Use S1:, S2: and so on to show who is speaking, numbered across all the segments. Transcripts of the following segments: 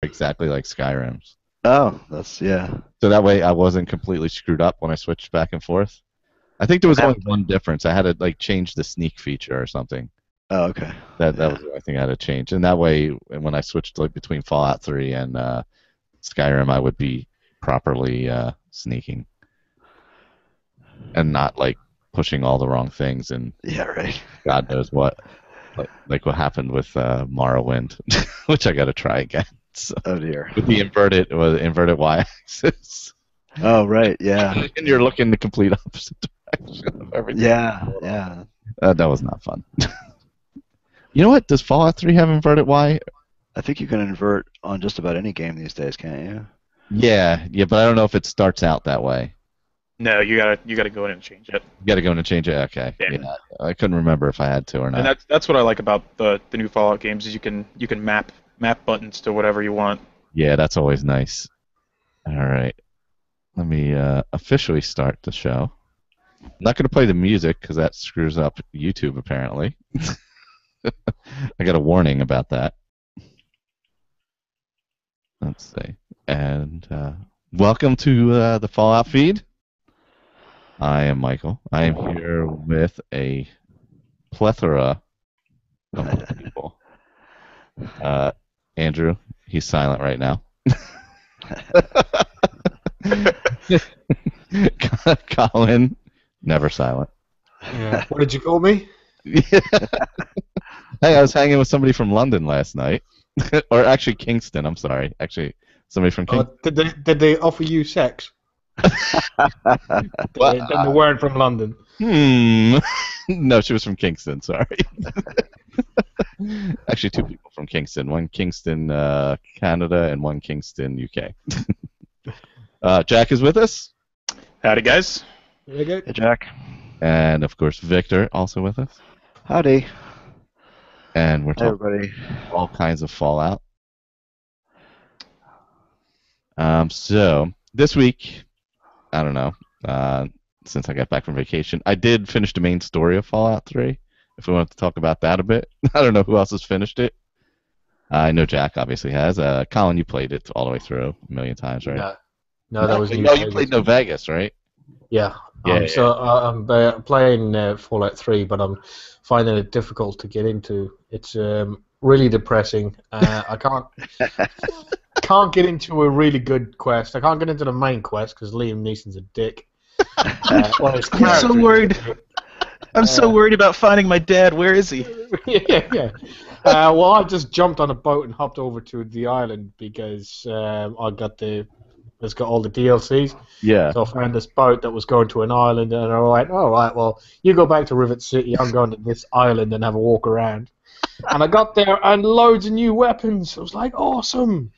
S1: exactly like Skyrim's.
S2: Oh, that's yeah.
S1: So that way I wasn't completely screwed up when I switched back and forth. I think there
S2: And
S1: was
S2: that,
S1: only one difference. I had to like change the sneak feature or something.
S2: oh, okay.
S1: That
S2: Yeah.
S1: was the only thing I had to change. And that way, when I switched like between Fallout 3 and Skyrim, I would be properly sneaking and not like pushing all the wrong things and
S2: Yeah, right.
S1: God knows what. Like what happened with Morrowind, which I got to try again. So,
S2: Oh dear.
S1: with the inverted y-axis,
S2: Oh right. Yeah.
S1: and you're looking the complete opposite direction of everything.
S2: Yeah. Yeah.
S1: That was not fun. You know what? Does Fallout 3 have inverted Y?
S2: I think you can invert on just about any game these days, can't you?
S1: Yeah, but I don't know if it starts out that way.
S3: No, you gotta go in and change it.
S1: You got to go in and change it. Okay.
S3: Yeah.
S1: I couldn't remember if I had to or not.
S3: And that's what I like about the new Fallout games is you can map buttons to whatever you want.
S1: Yeah, that's always nice. All right. Let me officially start the show. I'm not going to play the music because that screws up YouTube, apparently. I got a warning about that. Let's see. And welcome to the Fallout feed. I am Michael. I am here with a plethora of people. Andrew, he's silent right now. Colin, never silent.
S4: Yeah. What did you call me?
S1: Hey, I was hanging with somebody from London last night. Or actually Kingston, I'm sorry. Actually, somebody from Kingston.
S4: Did they offer you sex? They weren't from London.
S1: No, she was from Kingston, sorry. Actually, two people from Kingston. One Kingston, Canada, and one Kingston, UK. Jack is with us.
S3: Howdy, guys.
S4: There you go.
S2: Hey, Jack.
S1: And, of course, Victor also with us.
S2: Howdy.
S1: And we're
S2: Hey,
S1: talking
S2: everybody.
S1: all kinds of Fallout. So, this week, I don't know, since I got back from vacation, I did finish the main story of Fallout 3, if we want to talk about that a bit. I don't know who else has finished it. I know Jack obviously has. Colin, you played it all the way through a million times, right?
S4: No, that was New
S1: No, you
S4: Vegas.
S1: played No Vegas, right?
S4: Yeah.
S1: Yeah,
S4: So I'm playing Fallout 3, but I'm finding it difficult to get into. It's really depressing. I can't get into a really good quest. I can't get into the main quest because Liam Neeson's a dick.
S3: I'm so worried. I'm so worried about finding my dad. Where is he?
S4: Yeah. Well, I just jumped on a boat and hopped over to the island because it's got all the DLCs.
S1: Yeah.
S4: So I found this boat that was going to an island, and I was like, all right, well, you go back to Rivet City, I'm going to this island and have a walk around. And I got there, and loads of new weapons. I was like, awesome.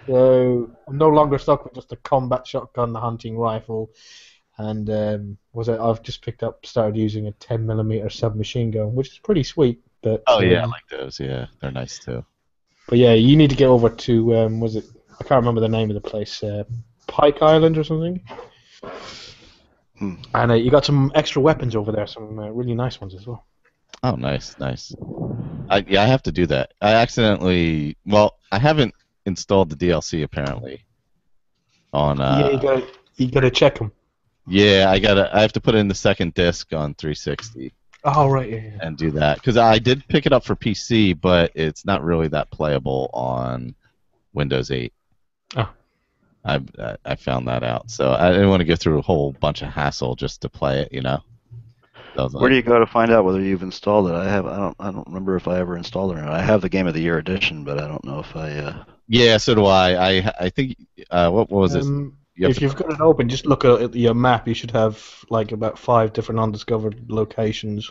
S4: So I'm no longer stuck with just a combat shotgun, the hunting rifle, and I've just started using a 10mm submachine gun, which is pretty sweet. But
S1: Oh, yeah, I like those. Yeah, they're nice, too.
S4: But yeah, you need to get over to I can't remember the name of the place, Pike Island or something. And you got some extra weapons over there, some really nice ones as well.
S1: Oh, nice. I have to do that. I haven't installed the DLC apparently.
S4: Yeah, you gotta check them.
S1: Yeah, I have to put in the second disc on 360
S4: Oh right, yeah.
S1: and do that because I did pick it up for PC, but it's not really that playable on Windows 8.
S4: Oh.
S1: I found that out, so I didn't want to go through a whole bunch of hassle just to play it,
S2: Where do you go to find out whether you've installed it? I don't remember if I ever installed it or not. I have the Game of the Year edition, but I don't know if I.
S1: Yeah, so do I. I think what was this?
S4: If you've got it open, just look at your map. You should have like about 5 different undiscovered locations.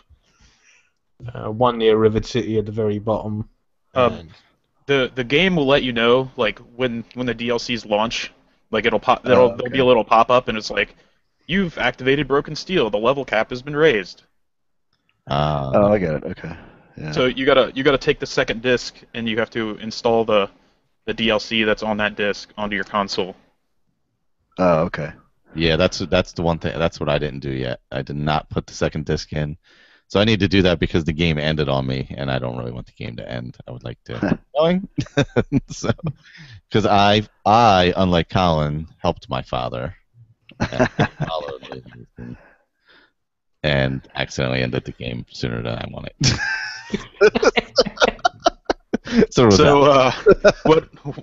S4: One near Rivet City at the very bottom.
S3: The game will let you know like when the DLCs launch. Like it'll pop. There'll be a little pop up, and it's like, you've activated Broken Steel. The level cap has been raised.
S2: Oh, I get it. Okay. Yeah.
S3: So you gotta take the second disc, and you have to install the DLC that's on that disc onto your console.
S2: Oh, okay.
S1: Yeah, that's the one thing. That's what I didn't do yet. I did not put the second disc in. So I need to do that because the game ended on me, and I don't really want the game to end. I would like to keep going. So, because unlike Colin, helped my father and followed me, and accidentally ended the game sooner than I wanted. So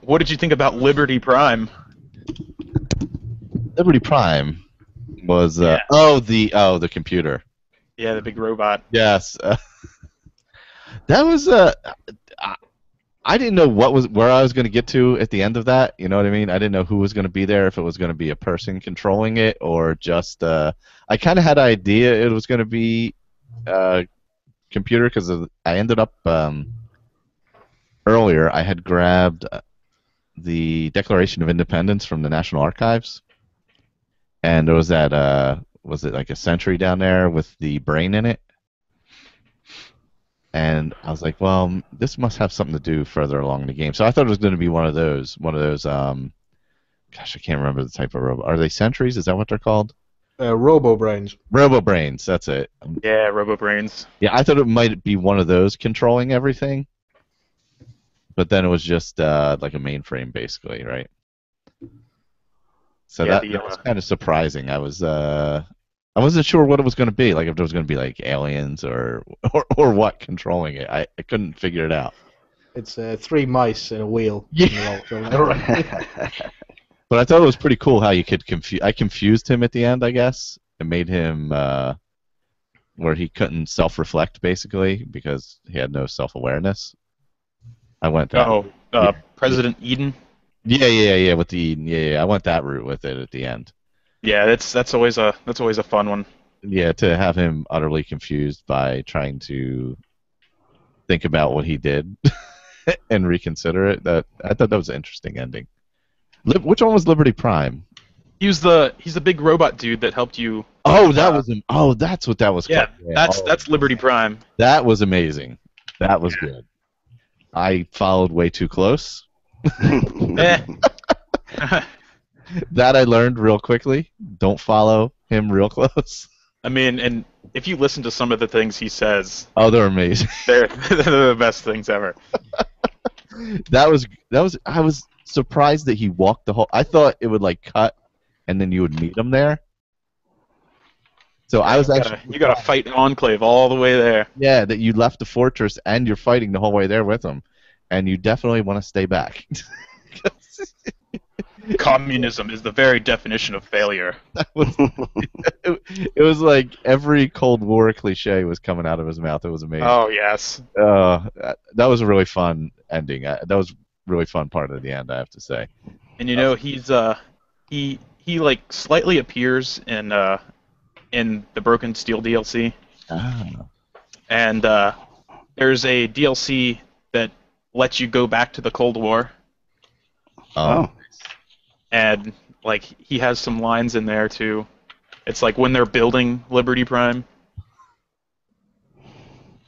S3: what did you think about Liberty Prime?
S1: Liberty Prime was the computer.
S3: Yeah, the big robot.
S1: Yes, that was I didn't know where I was going to get to at the end of that. You know what I mean? I didn't know who was going to be there. If it was going to be a person controlling it or just. I kind of had an idea it was going to be a computer because I ended up earlier. I had grabbed the Declaration of Independence from the National Archives, and there was that. Was it like a Sentry down there with the brain in it? And I was like, well, this must have something to do further along in the game. So I thought it was going to be one of those, gosh, I can't remember the type of robot. Are they Sentries? Is that what they're called?
S4: Robo-brains.
S1: Robo-brains, that's it.
S3: Yeah, Robo-brains.
S1: Yeah, I thought it might be one of those controlling everything. But then it was just like a mainframe, basically, right? So that was kind of surprising. I wasn't sure what it was going to be, like if there was going to be like aliens or what controlling it. I couldn't figure it out.
S4: It's 3 mice and a wheel.
S1: Yeah. But I thought it was pretty cool how you could confuse. I confused him at the end, I guess, and made him where he couldn't self-reflect basically because he had no self-awareness. I went that.
S3: President Eden.
S1: Yeah, with the Eden. Yeah, I went that route with it at the end.
S3: Yeah, that's always a fun one.
S1: Yeah, to have him utterly confused by trying to think about what he did and reconsider it. I thought that was an interesting ending. Which one was Liberty Prime?
S3: He's the big robot dude that helped you.
S1: Oh, that was him. Oh, that's what that was.
S3: Yeah, that's Liberty Prime.
S1: That was amazing. That was good. I followed way too close. That I learned real quickly. Don't follow him real close.
S3: I mean, and if you listen to some of the things he says,
S1: they're amazing.
S3: They're the best things ever.
S1: That was. I was surprised that he walked the whole. I thought it would like cut, and then you would meet him there. So I was
S3: you gotta fight Enclave all the way there.
S1: Yeah, that you left the fortress and you're fighting the whole way there with him, and you definitely want to stay back.
S3: Communism is the very definition of failure.
S1: It was like every Cold War cliche was coming out of his mouth. It was amazing.
S3: Oh yes.
S1: That was a really fun ending. That was a really fun part of the end, I have to say.
S3: And you know he's he like slightly appears in the Broken Steel DLC.
S1: Ah.
S3: And there's a DLC that lets you go back to the Cold War.
S1: Oh.
S3: And like he has some lines in there too. It's like when they're building Liberty Prime.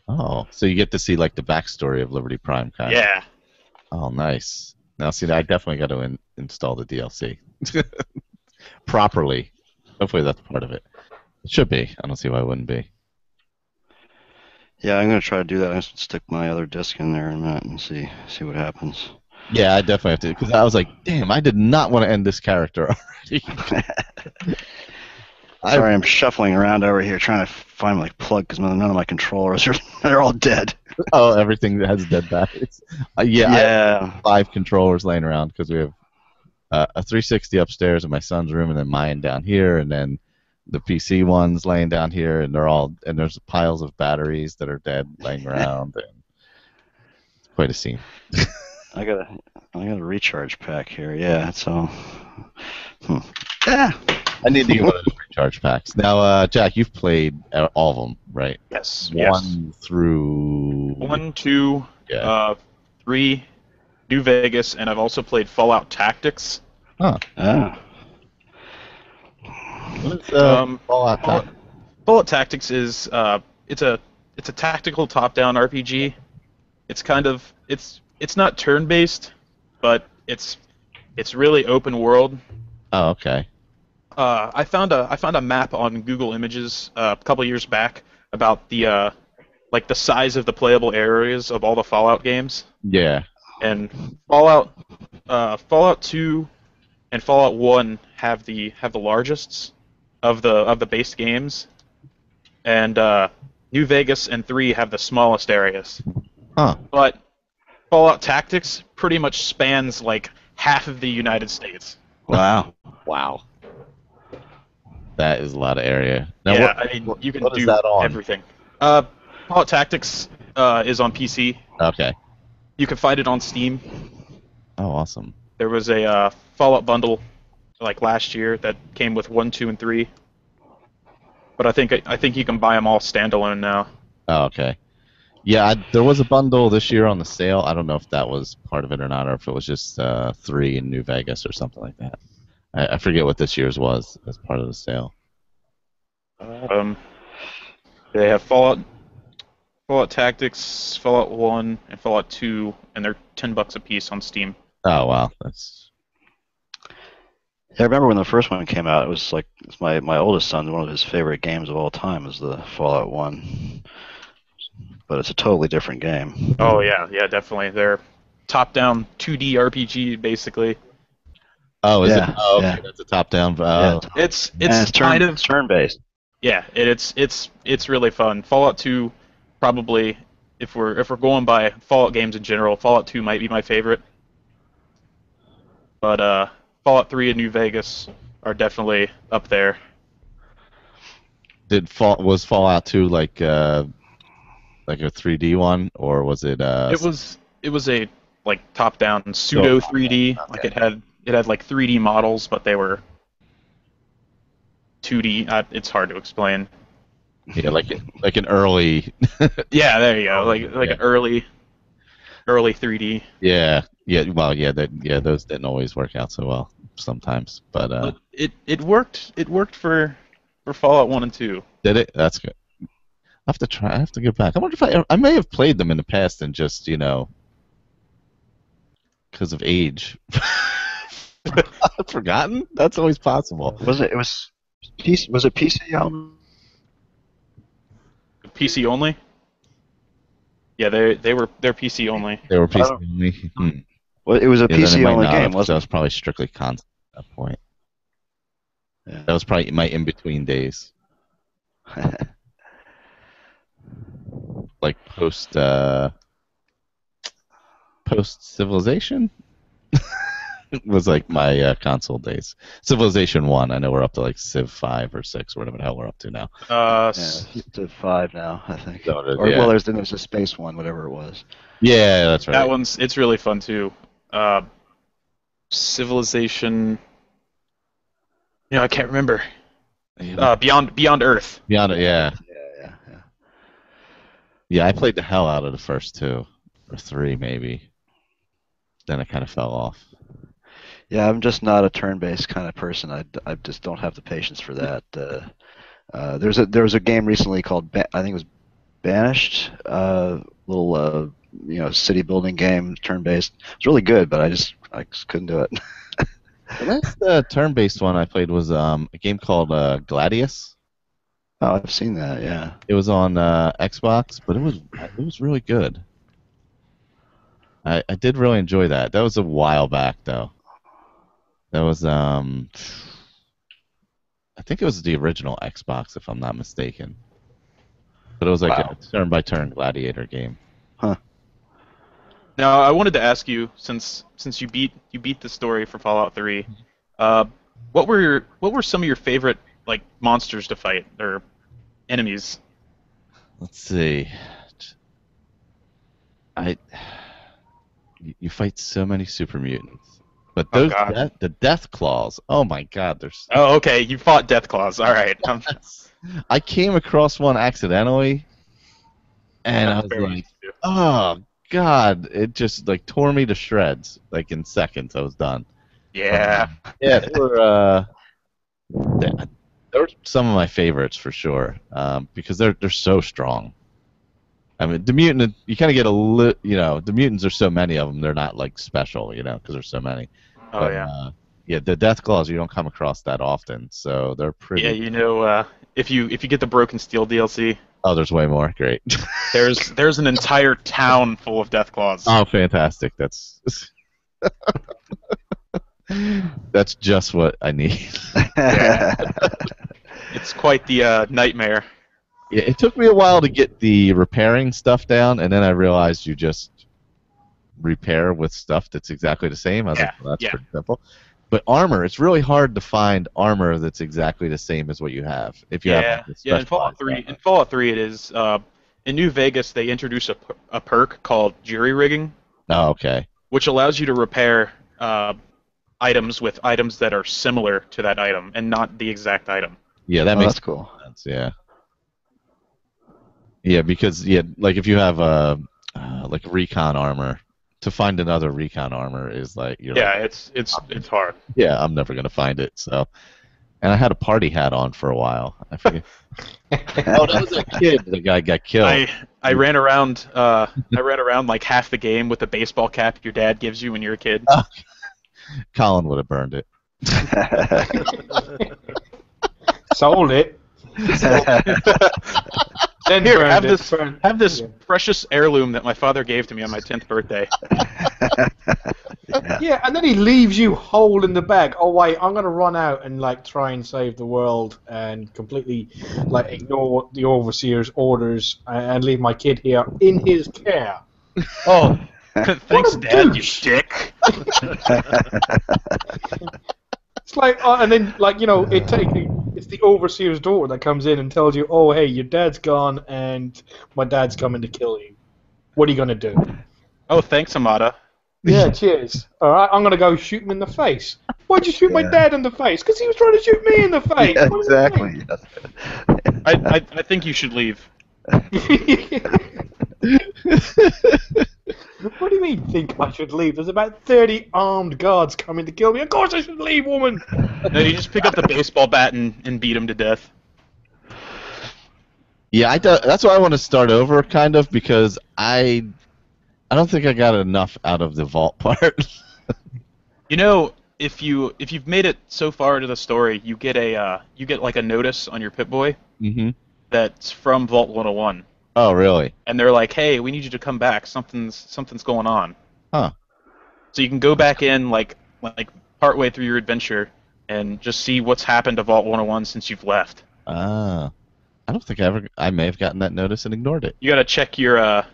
S1: Oh, so you get to see like the backstory of Liberty Prime, kind of.
S3: Yeah.
S1: Oh, nice. Now, see, I definitely got to install the DLC properly. Hopefully, that's part of it. It should be. I don't see why it wouldn't be.
S2: Yeah, I'm gonna try to do that. I'm just stick my other disc in there in a minute and see what happens.
S1: Yeah, I definitely have to, because I was like, damn, I did not want to end this character already.
S2: Sorry, I'm shuffling around over here trying to find my plug because none of my controllers they're all dead.
S1: Oh, everything that has dead batteries. Yeah. I have 5 controllers laying around because we have a 360 upstairs in my son's room, and then mine down here, and then the PC ones laying down here, and there's piles of batteries that are dead laying around, and it's quite a scene.
S2: I got a recharge pack here. Yeah, so yeah.
S1: I need to get one of those recharge packs. Now, Jack, you've played all of them, right?
S3: Yes.
S1: 1 through
S3: 1, 2, 3, New Vegas, and I've also played Fallout Tactics.
S1: Huh.
S2: Ah.
S1: What is Fallout Tactics?
S3: Fallout Tactics is it's a tactical top-down RPG. It's kind of it's not turn-based, but it's really open world.
S1: Oh, okay.
S3: I found a map on Google Images a couple years back about the like the size of the playable areas of all the Fallout games.
S1: Yeah.
S3: And Fallout 2 and Fallout 1 have the largest of the base games, and New Vegas and 3 have the smallest areas.
S1: Huh.
S3: But Fallout Tactics pretty much spans like half of the United States.
S2: Wow.
S1: Wow. That is a lot of area. Now,
S3: Yeah, I mean, you can do everything. Fallout Tactics is on PC.
S1: Okay.
S3: You can find it on Steam.
S1: Oh, awesome.
S3: There was a Fallout bundle like last year that came with 1, 2, and 3. But I think you can buy them all standalone now.
S1: Oh, okay. Yeah, there was a bundle this year on the sale. I don't know if that was part of it or not, or if it was just 3 in New Vegas or something like that. I forget what this year's was as part of the sale.
S3: They have Fallout Tactics, Fallout 1, and Fallout 2, and they're $10 a piece on Steam.
S1: Oh wow, that's.
S2: Yeah, I remember when the first one came out. It was like my oldest son. One of his favorite games of all time was the Fallout 1. But it's a totally different game.
S3: Oh yeah, definitely. They're top-down 2D RPG basically.
S1: Oh, is
S2: Yeah,
S1: it? Oh, okay,
S2: yeah.
S1: that's a top-down.
S2: Yeah,
S3: It's
S2: kind of turn-based.
S3: Yeah, it's really fun. Fallout 2, probably if we're going by Fallout games in general, Fallout 2 might be my favorite. But Fallout 3 and New Vegas are definitely up there.
S1: Was Fallout 2 like a 3D one, or was it?
S3: It was a like top-down pseudo 3D.
S1: Okay.
S3: Like it had like 3D models, but they were 2D. It's hard to explain.
S1: Yeah, like an early.
S3: Yeah, there you go. Like an early 3D.
S1: Yeah. Well, those didn't always work out so well sometimes, but
S3: It worked. It worked for Fallout 1 and 2.
S1: did it? That's good. I have to get back. I wonder if I may have played them in the past and just because of age. I've forgotten. That's always possible.
S2: Was it PC only?
S3: PC only? Yeah, they're PC only.
S1: They were PC only.
S2: Well, it was a
S1: Yeah, then it
S2: PC
S1: might
S2: only
S1: not
S2: game,
S1: have, 'cause
S2: wasn't
S1: that was probably strictly console at that point.
S2: Yeah.
S1: That was probably my in-between days. Like post Civilization was like my console days. Civilization 1, I know we're up to like Civ 5 or 6 or whatever the hell we're up to now.
S2: Yeah, it's to 5 now, I think.
S1: So it is,
S2: Or
S1: yeah.
S2: well, there's a space one, whatever it was.
S1: Yeah, that's right.
S3: That it's really fun too. Civilization. I can't remember. Beyond Earth.
S1: Beyond it, yeah.
S2: Yeah.
S1: Yeah, I played the hell out of the first 2 or 3 maybe. Then I kind of fell off.
S2: Yeah, I'm just not a turn-based kind of person. I just don't have the patience for that. There was a game recently called I think it was Banished, little city building game, turn-based. It's really good, but I just couldn't do it.
S1: The last turn-based one I played was a game called Gladius.
S2: Oh, I've seen that. Yeah.
S1: It was on Xbox, but it was really good. I did really enjoy that. That was a while back though. That was I think it was the original Xbox if I'm not mistaken. But it was like a turn-by-turn gladiator game.
S2: Huh.
S3: Now I wanted to ask you, since you beat the story for Fallout 3, what were some of your favorite like monsters to fight or enemies?
S1: Let's see. You fight so many super mutants, but those the death claws. Oh my God, there's.
S3: Oh, okay. You fought death claws. All right.
S1: I came across one accidentally, and I was like, "Oh God!" It just like tore me to shreds. Like in seconds, I was done.
S3: Yeah.
S1: Yeah, they were some of my favorites for sure, because they're so strong. I mean, the mutant, you kind of get the mutants are so many of them, they're not like special, because there's so many.
S3: Oh,
S1: but,
S3: yeah.
S1: Yeah, the death claws you don't come across that often, so they're pretty.
S3: Yeah, if you get the Broken Steel DLC.
S1: Oh, there's way more. Great.
S3: There's an entire town full of Deathclaws.
S1: Oh, fantastic. That's just what I need.
S3: Yeah. It's quite the nightmare.
S1: Yeah, it took me a while to get the repairing stuff down, and then I realized you just repair with stuff that's exactly the same. I was like, well, that's pretty simple. But armor, it's really hard to find armor that's exactly the same as what you have. If you have
S3: In Fallout 3 it is. In New Vegas, they introduce a perk called jury rigging.
S1: Oh, okay.
S3: Which allows you to repair items with items that are similar to that item and not the exact item.
S1: Yeah, that's
S2: cool.
S1: Sense, yeah. Yeah, because like if you have like recon armor, to find another recon armor is like
S3: it's hard.
S1: Yeah, I'm never gonna find it. So, and I had a party hat on for a while. I forget. Oh, that was a kid. The guy got killed.
S3: I ran around. I ran around like half the game with the baseball cap your dad gives you when you're a kid.
S1: Colin would have burned it.
S4: Sold it. Then
S3: here, have this precious heirloom that my father gave to me on my 10th birthday.
S4: Yeah, and then he leaves you whole in the bag. Oh wait, I'm gonna run out and like try and save the world and completely like ignore the overseer's orders and leave my kid here in his care.
S3: Oh, thanks, Dad, you dick.
S4: It's like, and then like it's the overseer's daughter that comes in and tells you, oh hey, your dad's gone and my dad's coming to kill you. What are you gonna do?
S3: Oh, thanks, Amada.
S4: Yeah, cheers. All right, I'm gonna go shoot him in the face. Why'd you shoot my dad in the face? Because he was trying to shoot me in the face.
S2: Yeah, exactly.
S3: I think you should leave.
S4: What do you mean, think I should leave? There's about 30 armed guards coming to kill me. Of course I should leave, woman!
S3: No, you just pick up the baseball bat and beat him to death.
S1: Yeah, that's why I want to start over, kind of, because I don't think I got enough out of the vault part.
S3: You know, if you've made it so far into the story, you get like a notice on your Pip-Boy that's from Vault 101.
S1: Oh, really?
S3: And they're like, "Hey, we need you to come back. Something's going on."
S1: Huh.
S3: So you can go back in like partway through your adventure and just see what's happened to Vault 101 since you've left.
S1: I don't think I may have gotten that notice and ignored it.
S3: You got to check your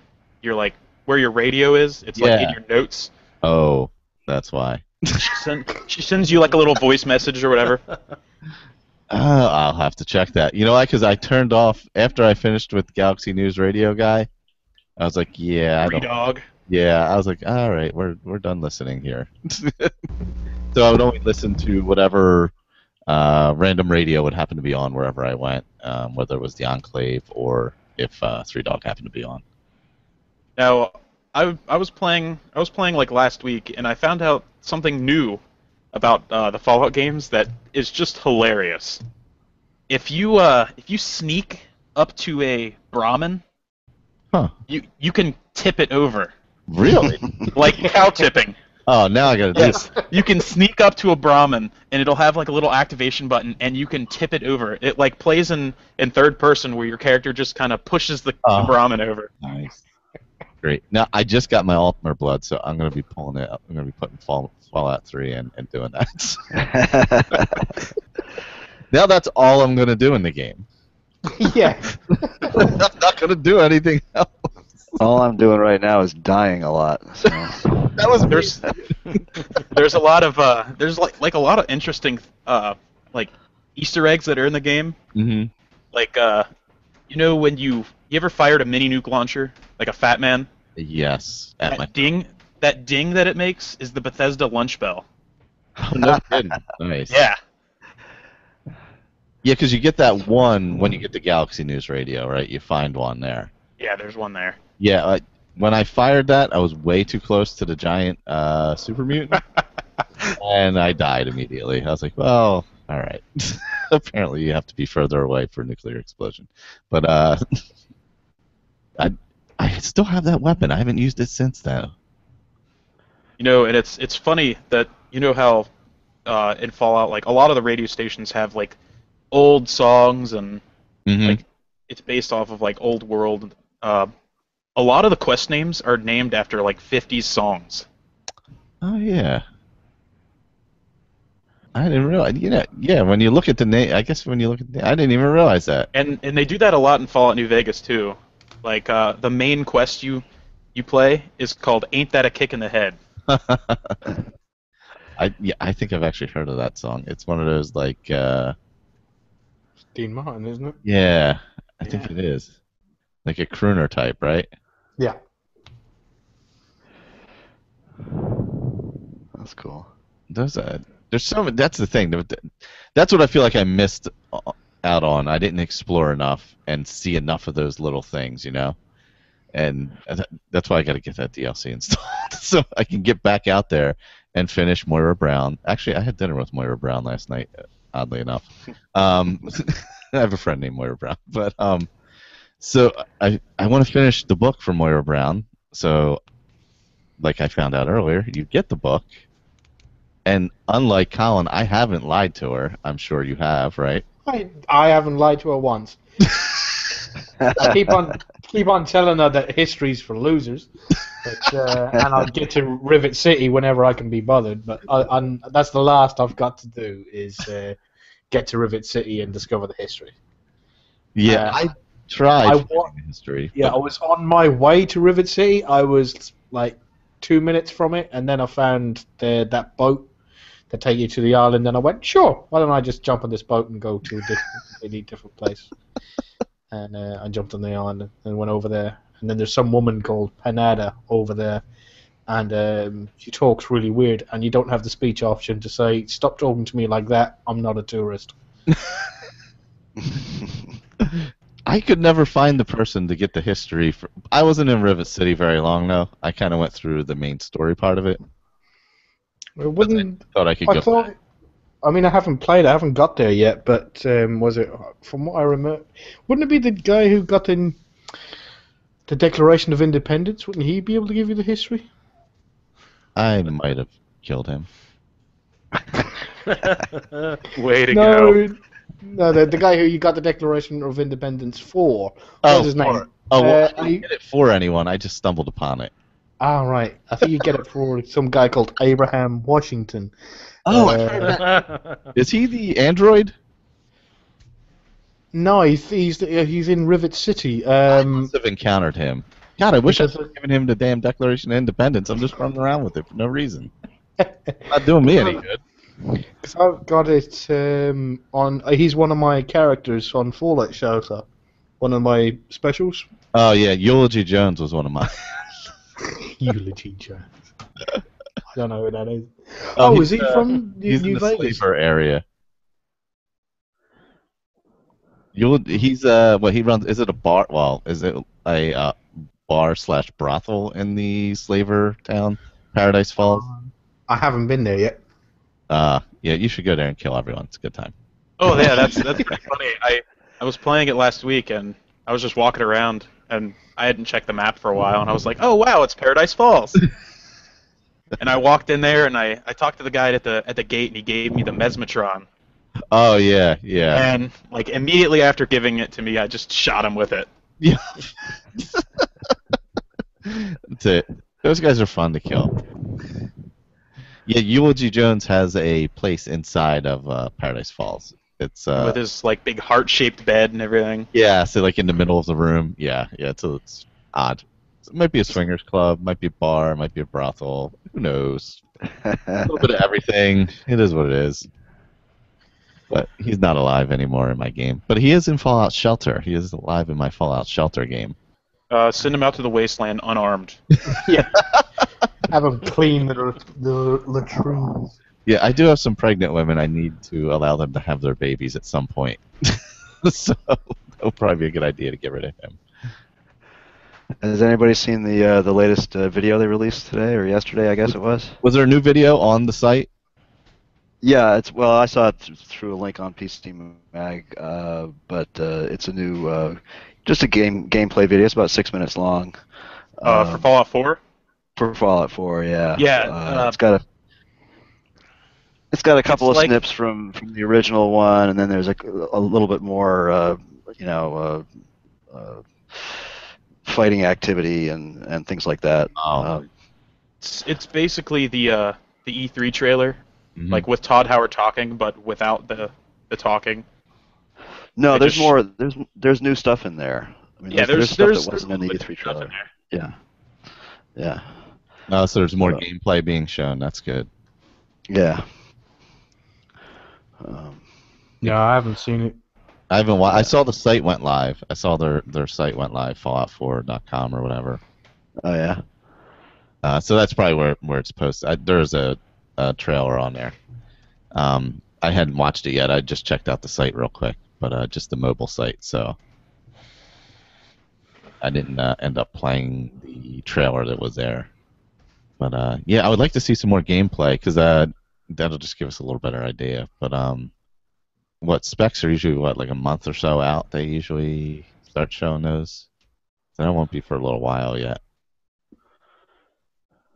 S3: like where your radio is. It's like in your notes.
S1: Oh, that's why.
S3: She sends you like a little voice message or whatever.
S1: I'll have to check that. You know why? Because I turned off after I finished with Galaxy News Radio guy. I was like, I was like, all right, we're done listening here. So I would only listen to whatever random radio would happen to be on wherever I went, whether it was the Enclave or if Three Dog happened to be on.
S3: Now, I was playing like last week, and I found out something new about the Fallout games that is just hilarious. If you sneak up to a Brahmin, you can tip it over.
S1: Really?
S3: Like cow tipping.
S1: Oh, now I gotta do this.
S3: You can sneak up to a Brahmin, and it'll have like a little activation button, and you can tip it over. It like plays in third person, where your character just kind of pushes the Brahmin over.
S1: Nice. Great. Now I just got my Altmer blood, so I'm gonna be pulling it up. I'm gonna be putting Fallout 3 and doing that. Now that's all I'm gonna do in the game.
S4: Yeah.
S1: I'm not gonna do anything else.
S2: All I'm doing right now is dying a lot. So.
S1: That was
S3: there's a lot of there's like a lot of interesting like Easter eggs that are in the game.
S1: Mm-hmm.
S3: Like when you ever fired a mini nuke launcher like a Fat Man?
S1: Yes.
S3: That ding that it makes is the Bethesda lunch bell.
S1: Oh, no kidding. Nice.
S3: Yeah.
S1: Yeah, because you get that one when you get the Galaxy News Radio, right? You find one there.
S3: Yeah, there's one there.
S1: Yeah, when I fired that, I was way too close to the giant super mutant, and I died immediately. I was like, well, all right. Apparently you have to be further away for a nuclear explosion. But I still have that weapon. I haven't used it since then.
S3: And it's funny that how in Fallout, like a lot of the radio stations have like old songs and like it's based off of like old world. A lot of the quest names are named after like 50s songs.
S1: Oh yeah. I didn't realize. Yeah. When you look at the name, I guess when you look at I didn't even realize that.
S3: And they do that a lot in Fallout New Vegas too. Like the main quest you play is called "Ain't That a Kick in the Head."
S1: I think I've actually heard of that song. It's one of those like.
S4: Dean Martin, isn't it?
S1: Yeah, I think it is. Like a crooner type, right?
S4: Yeah.
S2: That's cool.
S1: There's so many. That's the thing. That's what I feel like I missed out on. I didn't explore enough and see enough of those little things, And that's why I got to get that DLC installed so I can get back out there and finish Moira Brown. Actually, I had dinner with Moira Brown last night, oddly enough. I have a friend named Moira Brown, but so I want to finish the book for Moira Brown. So, like I found out earlier, you get the book. And unlike Colin, I haven't lied to her. I'm sure you have, right?
S4: I haven't lied to her once. I keep on telling her that history's for losers, and I'll get to Rivet City whenever I can be bothered. But that's the last I've got to do is get to Rivet City and discover the history.
S1: Yeah, I tried finding the history.
S4: Yeah, I was on my way to Rivet City. I was like 2 minutes from it, and then I found that boat that take you to the island, and I went, sure, why don't I just jump on this boat and go to a completely different place? And I jumped on the island and went over there. And then there's some woman called Panada over there, and she talks really weird, and you don't have the speech option to say, stop talking to me like that, I'm not a tourist.
S1: I could never find the person to get the history. I wasn't in Rivet City very long, though. I kind of went through the main story part of it.
S4: I
S1: thought I could go.
S4: I mean, I haven't played. I haven't got there yet. But was it, from what I remember, wouldn't it be the guy who got in the Declaration of Independence? Wouldn't he be able to give you the history?
S1: I might have killed him.
S3: Way to go.
S4: No, the guy who you got the Declaration of Independence for. What's his name?
S1: I didn't get it for anyone. I just stumbled upon it.
S4: Ah, right. I think you get it for some guy called Abraham Washington.
S1: Oh, I heard that. Is he the android?
S4: No, he's in Rivet City.
S1: I must have encountered him. God, I wish I had given him the damn Declaration of Independence. I'm just running around with it for no reason. Not doing me any good.
S4: Because I've got it on. He's one of my characters on Fallout Shelter. One of my specials.
S1: Oh yeah, Eulogy Jones was one of mine.
S4: Eulogy Jones. I don't know who that is. Oh, is he from New Vegas?
S1: Sleeper area. He's he runs. Is it a bar? Well, is it a bar/brothel in the slaver town, Paradise Falls?
S4: I haven't been there yet.
S1: Yeah, you should go there and kill everyone. It's a good time.
S3: Oh yeah, that's pretty funny. I was playing it last week and I was just walking around and I hadn't checked the map for a while and I was like, oh wow, it's Paradise Falls. And I walked in there and I talked to the guy at the gate and he gave me the mesmatron.
S1: Oh yeah, yeah.
S3: And like immediately after giving it to me, I just shot him with it.
S1: Yeah. That's it. Those guys are fun to kill. Yeah, Eulogy Jones has a place inside of Paradise Falls. It's
S3: with his like big heart-shaped bed and everything.
S1: Yeah, so like in the middle of the room. Yeah, it's odd. It might be a swingers club, might be a bar, might be a brothel. Who knows? A little bit of everything. It is what it is. But he's not alive anymore in my game. But he is in Fallout Shelter. He is alive in my Fallout Shelter game.
S3: Send him out to the wasteland unarmed.
S4: Yeah. Have him clean the latrines.
S1: Yeah, I do have some pregnant women. I need to allow them to have their babies at some point. So that'll probably be a good idea to get rid of him.
S2: Has anybody seen the latest video they released today or yesterday? I guess it was.
S1: Was there a new video on the site?
S2: Yeah, I saw it through a link on PC Mag, but it's a new, just a gameplay video. It's about 6 minutes long.
S3: For Fallout 4.
S2: For Fallout 4, yeah.
S3: Yeah.
S2: It's got a couple of snips from the original one, and then there's a little bit more, fighting activity and things like that.
S1: Oh.
S3: It's basically the E3 trailer,
S1: Mhm.
S3: like with Todd Howard talking, but without the talking.
S2: No,
S3: They
S2: there's
S3: just-
S2: more. There's new stuff in there. I mean,
S3: Yeah,
S2: there's stuff
S3: there's
S2: that wasn't in the
S3: there's
S2: E3
S3: stuff in
S2: trailer.
S3: there.
S2: Yeah.
S1: Oh, so there's more
S2: So-
S1: gameplay being shown. That's good.
S2: Yeah. Um,
S4: Yeah, I haven't seen it.
S1: I haven't. I saw the site went live. I saw their site went live, Fallout4.com or whatever.
S2: oh yeah.
S1: So that's probably where it's posted. There's a trailer on there. I hadn't watched it yet. I just checked out the site real quick, but just the mobile site. So I didn't end up playing the trailer that was there. But yeah, I would like to see some more gameplay because that'll just give us a little better idea. But what specs are usually like a month or so out? They usually start showing those. So that won't be for a little while yet.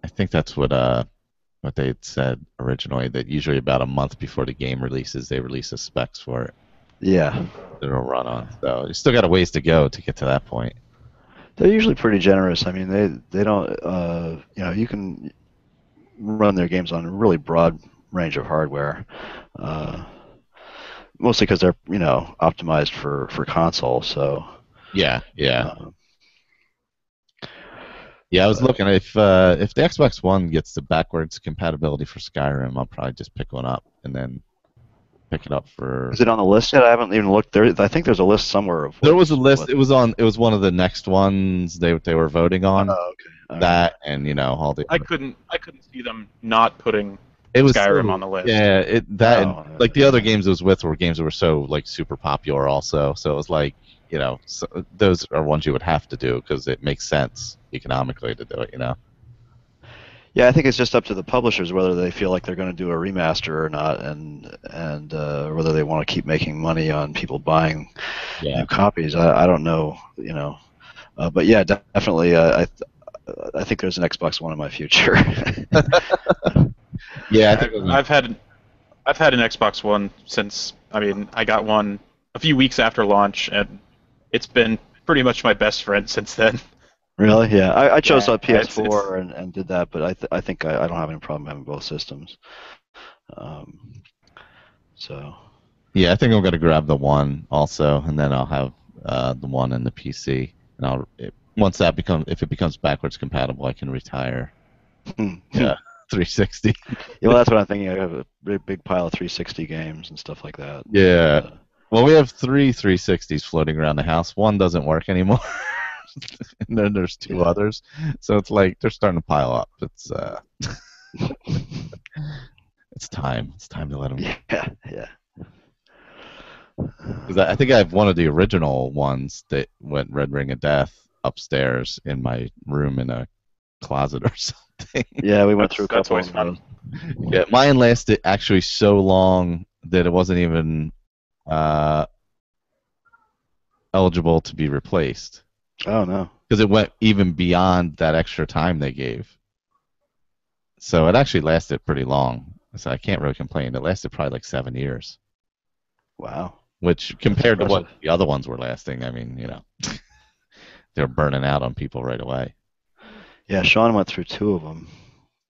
S1: I think that's what they had said originally. That usually about a month before the game releases, they release the specs for it
S2: Yeah.
S1: that it'll run on. So you still got a ways to go to get to that point.
S2: They're usually pretty generous. I mean, they don't. You can run their games on a really broad range of hardware. Mostly because they're optimized for console. So.
S1: Yeah.
S2: Uh,
S1: Yeah, I was looking if the Xbox One gets the backwards compatibility for Skyrim, I'll probably just pick one up and then pick it up for.
S2: Is it on the list yet? I haven't even looked there. I think there's a list somewhere of.
S1: There was a list. It was one of the next ones they were voting on.
S2: Oh, okay. All right.
S1: That and all the.
S3: I couldn't see them not putting
S1: It was
S3: Skyrim
S1: so-
S3: on the list.
S1: Yeah,
S2: Oh,
S1: like the other games it was with were games that were so like super popular also. So it was like so those are ones you would have to do because it makes sense economically to do it.
S2: Yeah, I think it's just up to the publishers whether they feel like they're going to do a remaster or not, and whether they want to keep making money on people buying new copies. I don't know, but yeah, definitely. I think there's an Xbox One in my future.
S1: Yeah, I think
S3: I've had an Xbox One since I got one a few weeks after launch, and it's been pretty much my best friend since then.
S2: Really? Yeah, I chose
S3: Yeah,
S2: a PS4 and did that, but I think I don't have any problem having both systems. So.
S1: Yeah, I think I'm gonna grab the one also, and then I'll have the one and the PC, and if it becomes backwards compatible, I can retire. Yeah, 360.
S2: Yeah, well, that's what I'm thinking. I have a big pile of 360 games and stuff like that.
S1: Yeah. Well, we have 3 360s floating around the house. One doesn't work anymore, and then there's 2 others. So it's like they're starting to pile up. It's it's time. It's time to let them.
S2: Yeah.
S1: 'Cause I think I have one of the original ones that went Red Ring of Death upstairs in my room in a closet or something.
S2: Yeah, we went through a
S3: That's
S2: couple
S3: always
S2: of
S3: fun.
S2: those.
S1: Yeah, mine lasted actually so long that it wasn't even eligible to be replaced
S2: Oh no.
S1: because it went even beyond that extra time they gave. So it actually lasted pretty long. So I can't really complain. It lasted probably like 7 years,
S2: Wow.
S1: which compared to what
S2: impressive.
S1: the other ones were lasting, they're burning out on people right away.
S2: Yeah, Sean went through 2 of them,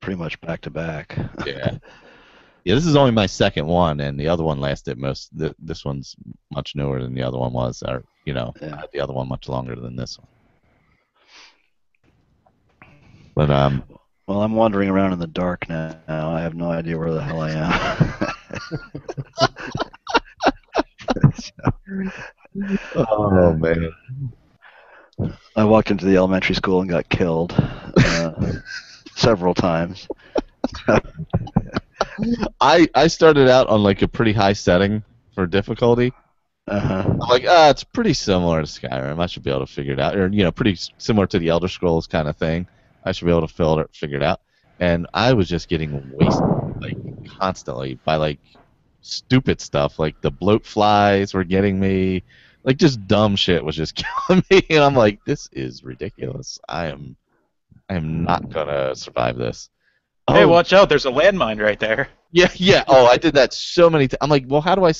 S2: pretty much back to back.
S1: Yeah. Yeah, this is only my second one, and the other one lasted this one's much newer than the other one was, or
S2: Yeah.
S1: the other one much longer than this one. But
S2: Well, I'm wandering around in the dark now. I have no idea where the hell I am.
S1: oh man,
S2: I walked into the elementary school and got killed several times.
S1: I started out on like a pretty high setting for difficulty.
S2: Uh-huh.
S1: I'm like, it's pretty similar to Skyrim. I should be able to figure it out, or pretty similar to the Elder Scrolls kind of thing. I should be able to figure it out. And I was just getting wasted like constantly by like stupid stuff. Like the bloat flies were getting me. Like just dumb shit was just killing me, and I'm like, this is ridiculous. I am not gonna survive this.
S3: Hey,
S1: Oh,
S3: watch out! There's a landmine right there.
S1: yeah, yeah. Oh, I did that so many times. I'm like, well, how do I?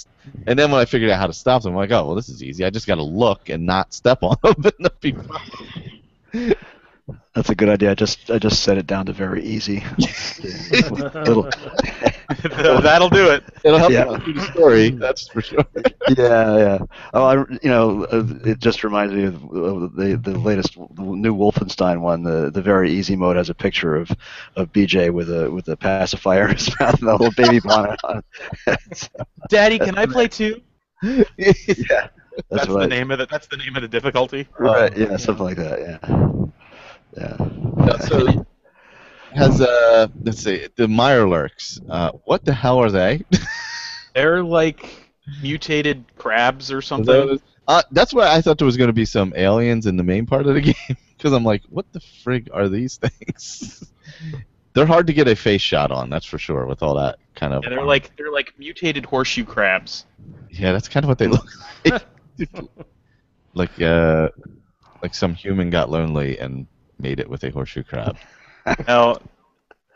S1: And then when I figured out how to stop them, I'm like, oh, well, this is easy. I just got to look and not step on them, and they'll be fine.
S2: That's a good idea. I just set it down to very easy. Little,
S3: That'll do it.
S1: It'll help
S2: Yeah.
S1: you through the story. That's for sure.
S2: yeah. Oh, it just reminds me of the latest, the new Wolfenstein one. The very easy mode has a picture of BJ with a pacifier in his mouth and a little baby bonnet on.
S3: Daddy, can I play too?
S2: Yeah,
S3: That's the name of it. That's the name of the difficulty.
S2: Right. Yeah, something like that. Yeah.
S1: So has let's see, the Mirelurks. What the hell are they?
S3: They're like mutated crabs or something.
S1: That's why I thought there was going to be some aliens in the main part of the game, because I'm like, what the frig are these things? They're hard to get a face shot on, that's for sure, with all that kind of.
S3: Yeah, they're like mutated horseshoe crabs.
S1: Yeah, that's kind of what they look like. Like some human got lonely and made it with a horseshoe crab.
S3: Now,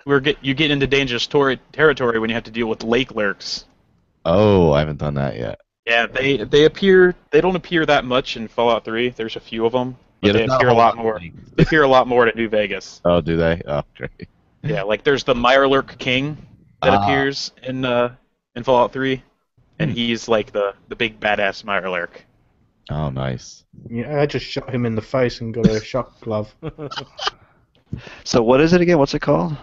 S3: you get into dangerous territory when you have to deal with lake lurks.
S1: Oh, I haven't done that yet.
S3: Yeah, they appear. They don't appear that much in Fallout 3. There's a few of them, but
S1: Yeah,
S3: they
S1: there's not
S3: appear
S1: a
S3: a
S1: whole
S3: lot
S1: lot
S3: more.
S1: of things.
S3: They appear a lot more at New Vegas.
S1: Oh, do they? Oh, great.
S3: Yeah, like there's the Mirelurk King that appears in Fallout 3, and he's like the big badass Mirelurk.
S1: Oh, nice.
S4: Yeah, I just shot him in the face and got a shock glove.
S2: So what is it again? What's it called?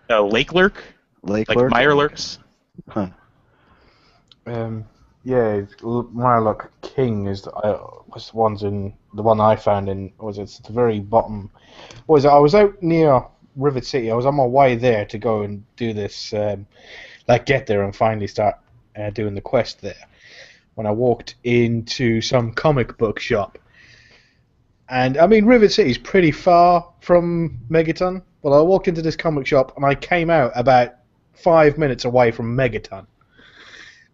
S3: Lake Lurk,
S2: Lake
S3: like
S2: Lurk?
S3: Mirelurks.
S2: Huh.
S4: Yeah, Mirelurk King was the one I found in. It's at the very bottom. I was out near Rivet City. I was on my way there to go and do this, get there and finally start doing the quest there. When I walked into some comic book shop, and I mean Rivet City is pretty far from Megaton. Well, I walked into this comic shop and I came out about 5 minutes away from Megaton.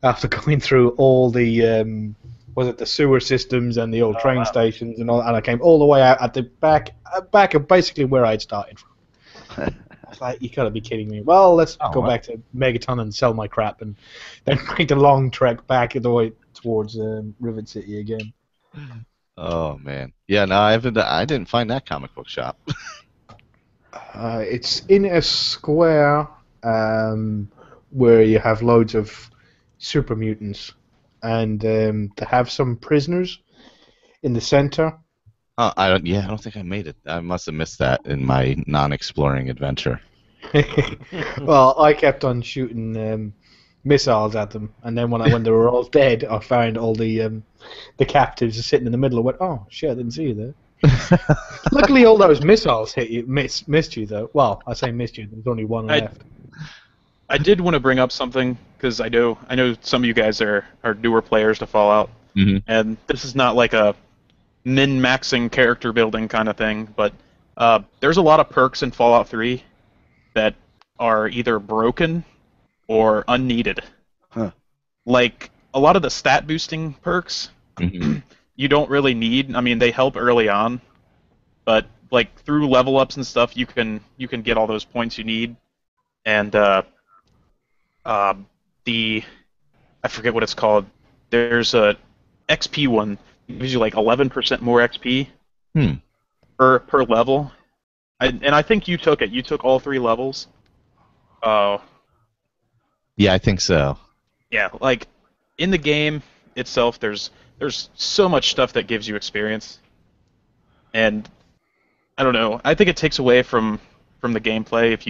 S4: After going through all the the sewer systems and the old train stations and all, and I came all the way out at the back of basically where I'd started from. I was like, you gotta be kidding me. Well, let's go back to Megaton and sell my crap, and then make the long trek back the way towards Rivet City again.
S1: Oh man, yeah. No, I didn't find that comic book shop.
S4: It's in a square where you have loads of super mutants, and they have some prisoners in the center.
S1: I don't think I made it. I must have missed that in my non-exploring adventure.
S4: Well, I kept on shooting missiles at them, and then when they were all dead, I found all the captives just sitting in the middle. I went, oh shit, I didn't see you there. Luckily, all those missiles hit you, missed you though. Well, I say missed you. There's only one left.
S3: I did want to bring up something because I know some of you guys are newer players to Fallout, and this is not like a min-maxing character building kind of thing, but there's a lot of perks in Fallout 3 that are either broken or unneeded.
S2: Huh.
S3: Like a lot of the stat boosting perks, you don't really need. I mean, they help early on, but like through level ups and stuff, you can get all those points you need, and I forget what it's called. There's a XP one. It gives you like 11% more XP per level. And I think you took it. You took all 3 levels.
S1: Yeah, I think so.
S3: Yeah, like in the game itself, there's so much stuff that gives you experience, and I don't know. I think it takes away from the gameplay if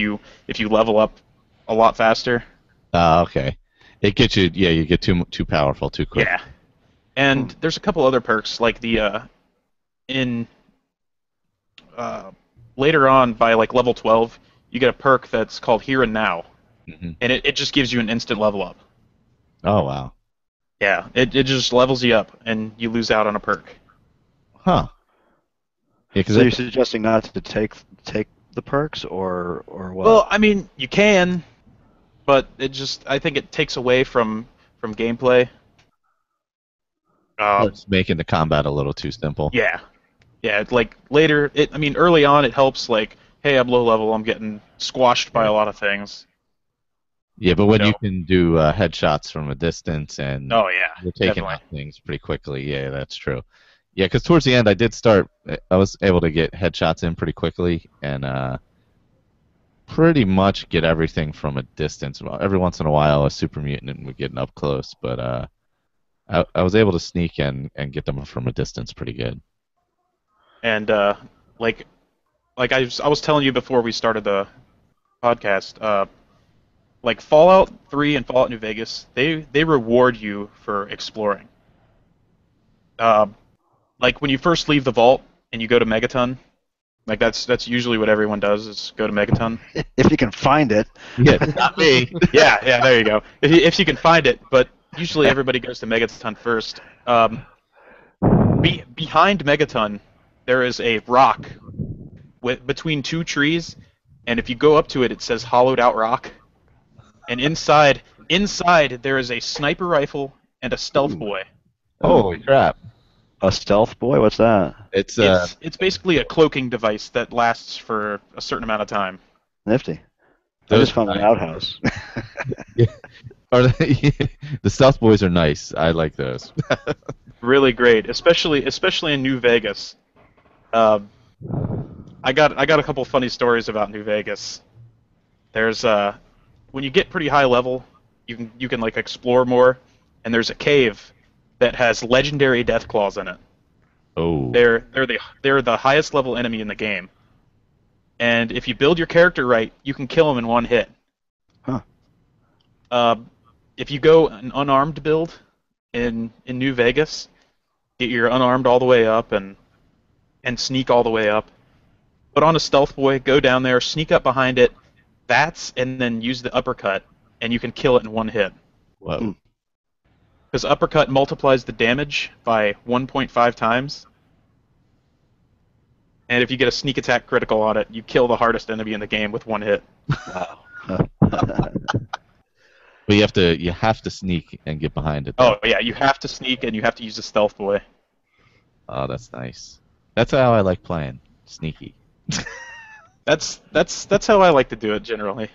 S3: you level up a lot faster.
S1: Okay. It gets you. Yeah, you get too powerful too quick.
S3: Yeah. And there's a couple other perks, like the later on by like level 12, you get a perk that's called Here and Now, and it just gives you an instant level up.
S1: Oh wow.
S3: Yeah, it just levels you up, and you lose out on a perk.
S1: Huh. Yeah,
S2: So you're suggesting not to take the perks, or what?
S3: Well, I mean, you can, but I think it takes away from gameplay.
S1: It's making the combat a little too simple.
S3: Yeah, like later, early on it helps, like, hey, I'm low level, I'm getting squashed by a lot of things.
S1: Yeah, but when
S3: So-
S1: you can do headshots from a distance and
S3: Oh yeah,
S1: you're taking
S3: definitely.
S1: out things pretty quickly, yeah, that's true. Yeah, because towards the end, I was able to get headshots in pretty quickly and pretty much get everything from a distance. Well, every once in a while, a super mutant would get up close, but I was able to sneak and get them from a distance pretty good.
S3: And like I was telling you before we started the podcast, like Fallout 3 and Fallout New Vegas, they reward you for exploring. Like when you first leave the vault and you go to Megaton, like that's usually what everyone does is go to Megaton.
S2: If you can find it.
S1: Yeah, not me.
S3: Yeah, there you go. If you can find it, but usually everybody goes to Megaton first. Behind Megaton, there is a rock between two trees, and if you go up to it, it says hollowed out rock. And inside there is a sniper rifle and a stealth boy.
S1: Holy crap!
S2: A stealth boy? What's that?
S3: It's basically a cloaking device that lasts for a certain amount of time.
S2: Nifty. I
S1: Those
S2: just found an
S1: nice.
S2: outhouse.
S1: The stealth boys are nice. I like those.
S3: Really great, especially in New Vegas. I got a couple funny stories about New Vegas. There's when you get pretty high level, you can like explore more, and there's a cave that has legendary death claws in it.
S1: Oh.
S3: They're the highest level enemy in the game, and if you build your character right, you can kill them in one hit.
S2: Huh.
S3: If you go an unarmed build in New Vegas, get your unarmed all the way up and sneak all the way up. Put on a stealth boy, go down there, sneak up behind it, and then use the uppercut, and you can kill it in one hit.
S1: Whoa.
S3: Because uppercut multiplies the damage by 1.5 times. And if you get a sneak attack critical on it, you kill the hardest enemy in the game with one hit.
S2: Wow.
S1: But you have to sneak and get behind it.
S3: Oh yeah, you have to sneak and you have to use the stealth boy.
S1: Oh, that's nice. That's how I like playing. Sneaky.
S3: That's how I like to do it generally.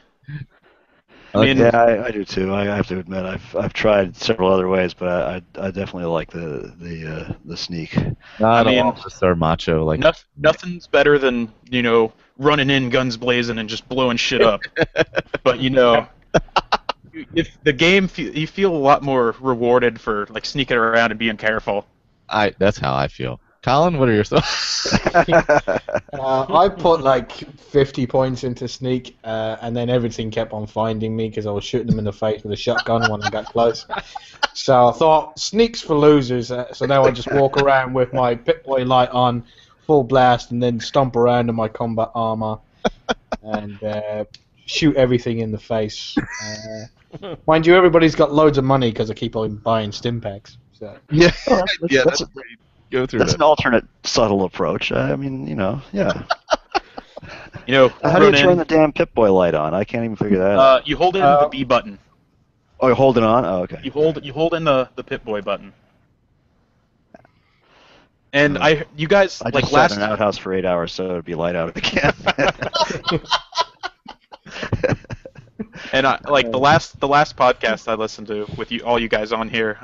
S3: I mean,
S2: yeah, I do too. I have to admit, I've tried several other ways, but I definitely like the sneak.
S1: Not
S3: I mean,
S1: all just are macho like.
S3: nothing's better than running in guns blazing and just blowing shit up. But if the game you feel a lot more rewarded for like sneaking around and being careful.
S1: That's how I feel. Colin, what are your thoughts?
S4: I put like 50 points into sneak, and then everything kept on finding me because I was shooting them in the face with a shotgun when I got close. So I thought, sneak's for losers. So now I just walk around with my Pip-Boy light on, full blast, and then stomp around in my combat armor and shoot everything in the face. Mind you, everybody's got loads of money because I keep on buying stim packs. So.
S1: Yeah,
S2: yeah,
S1: that's great. Go through
S2: that's
S1: that.
S2: an alternate subtle approach. I mean, yeah. How do
S3: run
S2: you turn the damn Pip-Boy light on? I can't even figure that out.
S3: You hold in the B button.
S2: Oh, you hold it on? Oh, okay.
S3: You hold in the Pip-Boy button. And you guys
S2: I just
S3: like
S2: sat
S3: last
S2: in an outhouse for 8 hours, so it'd be light out again.
S3: And the last podcast I listened to with all you guys on here,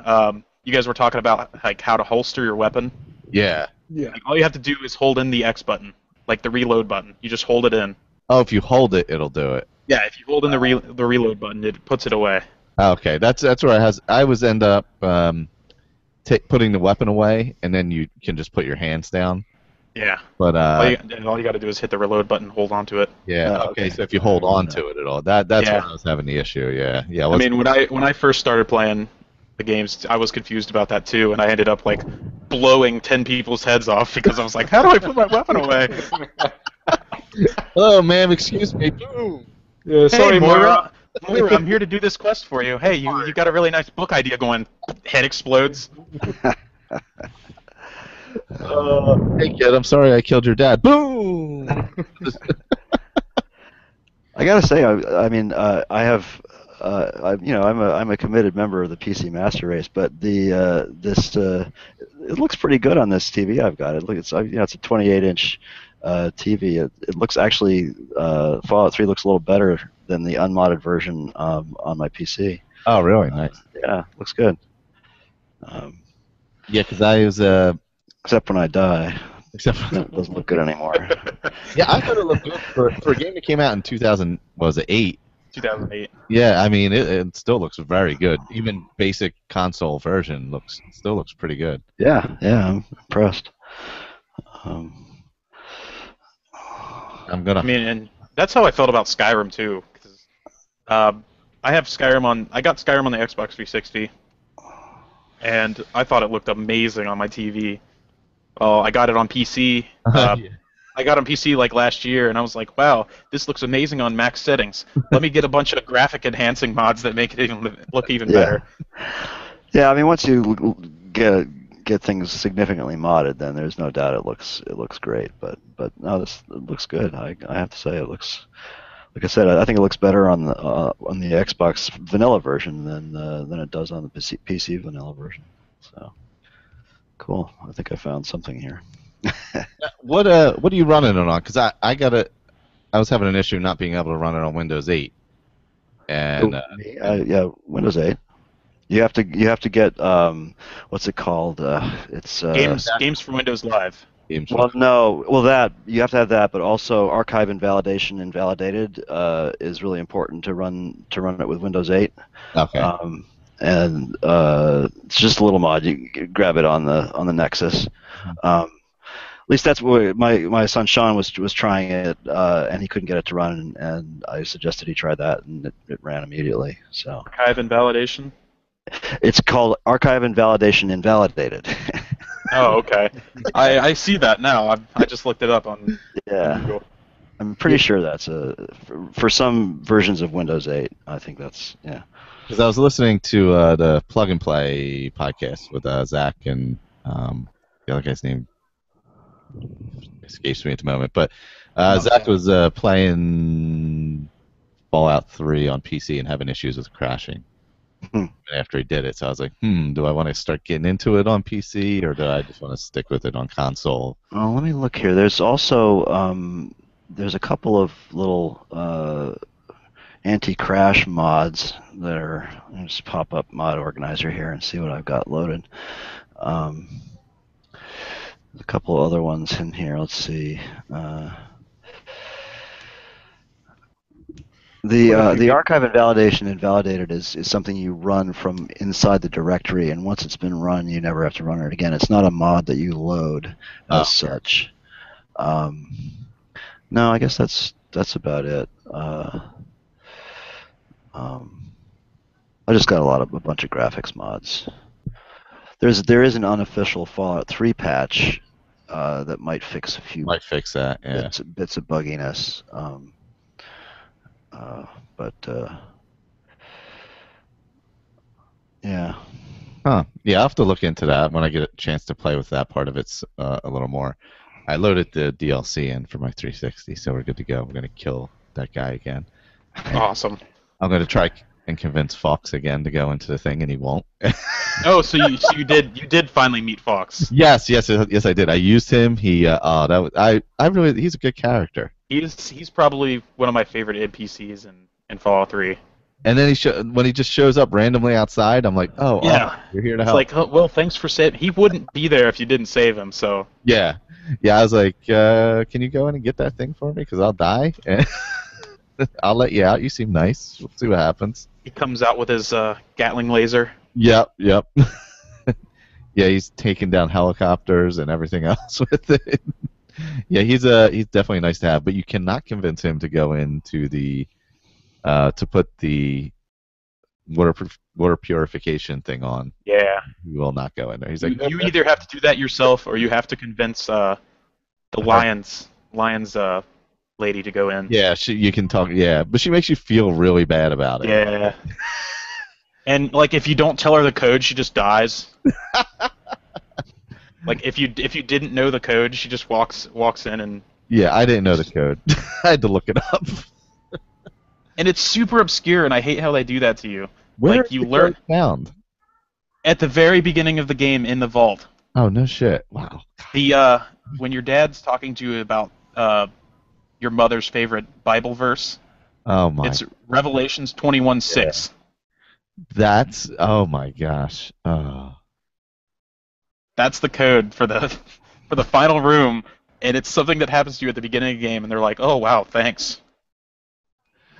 S3: you guys were talking about like how to holster your weapon.
S1: Yeah.
S4: Yeah.
S3: Like, all you have to do is hold in the X button, like the reload button. You just hold it in.
S1: Oh, if you hold it, it'll do it.
S3: Yeah, if you hold in the reload button, it puts it away.
S1: Okay, that's where I was end up putting the weapon away, and then you can just put your hands down.
S3: Yeah.
S1: But
S3: all you got to do is hit the reload button, hold on to it.
S1: yeah.
S2: Oh,
S1: Okay,
S2: okay.
S1: so if you hold on to it at all, that's
S3: Yeah.
S1: where I was having the issue. Yeah. Yeah.
S3: I mean, when I first started playing the games, I was confused about that too, and I ended up like blowing 10 people's heads off because I was like, how do I put my weapon away?
S1: Hello, ma'am. Excuse me. Boom.
S4: Yeah,
S3: Hey,
S4: sorry,
S3: Moira. Moira, I'm here to do this quest for you. Hey, you got a really nice book idea going. Head explodes.
S1: Hey, kid. I'm sorry I killed your dad. Boom.
S2: I gotta say, I mean, I have, I'm a committed member of the PC Master Race, but it looks pretty good on this TV I've got. It's a 28-inch TV. It looks actually Fallout 3 looks a little better than the unmodded version on my PC.
S1: Oh, really? Nice.
S2: Yeah, looks good.
S1: Yeah, because I was
S2: Except when I die,
S1: except
S2: then it doesn't look good anymore.
S1: yeah, I thought it looked good for a game that came out in 2000. Was it 8?
S3: 2008.
S1: Yeah, I mean it still looks very good. Even basic console version still looks pretty good.
S2: Yeah, I'm impressed.
S1: I'm gonna.
S3: I mean, and that's how I felt about Skyrim too. 'Cause, I have Skyrim on. I got Skyrim on the Xbox 360, and I thought it looked amazing on my TV. Well, I got it on PC. I got it on PC like last year, and I was like, "Wow, this looks amazing on max settings. Let me get a bunch of graphic enhancing mods that make it even look even better."
S2: Yeah, I mean, once you get things significantly modded, then there's no doubt it looks great. But no, it looks good. I have to say, it looks, like I said, I think it looks better on the Xbox vanilla version than it does on the PC vanilla version. So cool. I think I found something here.
S1: What are you running it on? Because I was having an issue not being able to run it on Windows 8. And
S2: yeah, Windows 8. You have to get what's it called? It's
S3: Games for Windows Live.
S2: Well, no. Well, that you have to have that, but also archive invalidation invalidated is really important to run it with Windows 8.
S1: Okay.
S2: And it's just a little mod. You can grab it on the Nexus. At least that's what my son Sean was trying it, and he couldn't get it to run, and I suggested he try that, and it ran immediately. So
S3: Archive invalidation.
S2: it's called archive invalidation invalidated.
S3: Oh, okay. I see that now. I just looked it up on.
S2: Yeah.
S3: Google.
S2: I'm pretty sure that's for some versions of Windows 8. I think that's yeah.
S1: Because I was listening to the Plug and Play podcast with Zach and the other guy's name escapes me at the moment, but Zach was playing Fallout 3 on PC and having issues with crashing after he did it. So I was like, do I want to start getting into it on PC, or do I just want to stick with it on console?
S2: Oh, let me look here. There's also there's a couple of little anti-crash mods that are. Let me just pop up Mod Organizer here and see what I've got loaded. A couple of other ones in here. Let's see. The archive invalidation invalidated is something you run from inside the directory, and once it's been run, you never have to run it again. It's not a mod that you load as such. No, I guess that's about it. I just got a bunch of graphics mods. There is an unofficial Fallout 3 patch that might fix a few.
S1: Might fix that. Yeah.
S2: Bits of bugginess. Yeah.
S1: Huh. Yeah, I'll have to look into that when I get a chance to play with that part of it a little more. I loaded the DLC in for my 360, so we're good to go. We're going to kill that guy again.
S3: Awesome.
S1: I'm going to try and convince Fox again to go into the thing, and he won't.
S3: Oh, so you did finally meet Fox.
S1: Yes, I did. I used him. He he's a good character.
S3: He's probably one of my favorite NPCs in Fallout 3.
S1: And then when he just shows up randomly outside, I'm like, yeah, you're here to help.
S3: It's like, well, thanks for saving. He wouldn't be there if you didn't save him. So
S1: yeah. I was like, can you go in and get that thing for me? Because I'll die. I'll let you out. You seem nice. We'll see what happens.
S3: He comes out with his Gatling laser.
S1: Yep. Yeah, he's taking down helicopters and everything else with it. Yeah, he's definitely nice to have, but you cannot convince him to go into the to put the water purification thing on.
S3: Yeah.
S1: He will not go in there. He's like,
S3: you either have to do that yourself, or you have to convince the Lions lady to go in.
S1: Yeah, you can talk. Yeah, but she makes you feel really bad about it.
S3: Yeah. And like, if you don't tell her the code, she just dies. Like, if you didn't know the code, she just walks in and.
S1: Yeah, I didn't know the code. I had to look it up.
S3: And it's super obscure, and I hate how they do that to you.
S1: Where
S3: like, you learn
S1: found
S3: at the very beginning of the game in the vault.
S1: Oh no shit! Wow.
S3: The when your dad's talking to you about your mother's favorite Bible verse.
S1: Oh my.
S3: It's Revelations 21:6.
S1: That's oh my gosh. Oh.
S3: That's the code for the final room, and it's something that happens to you at the beginning of the game, and they're like, "Oh wow, thanks."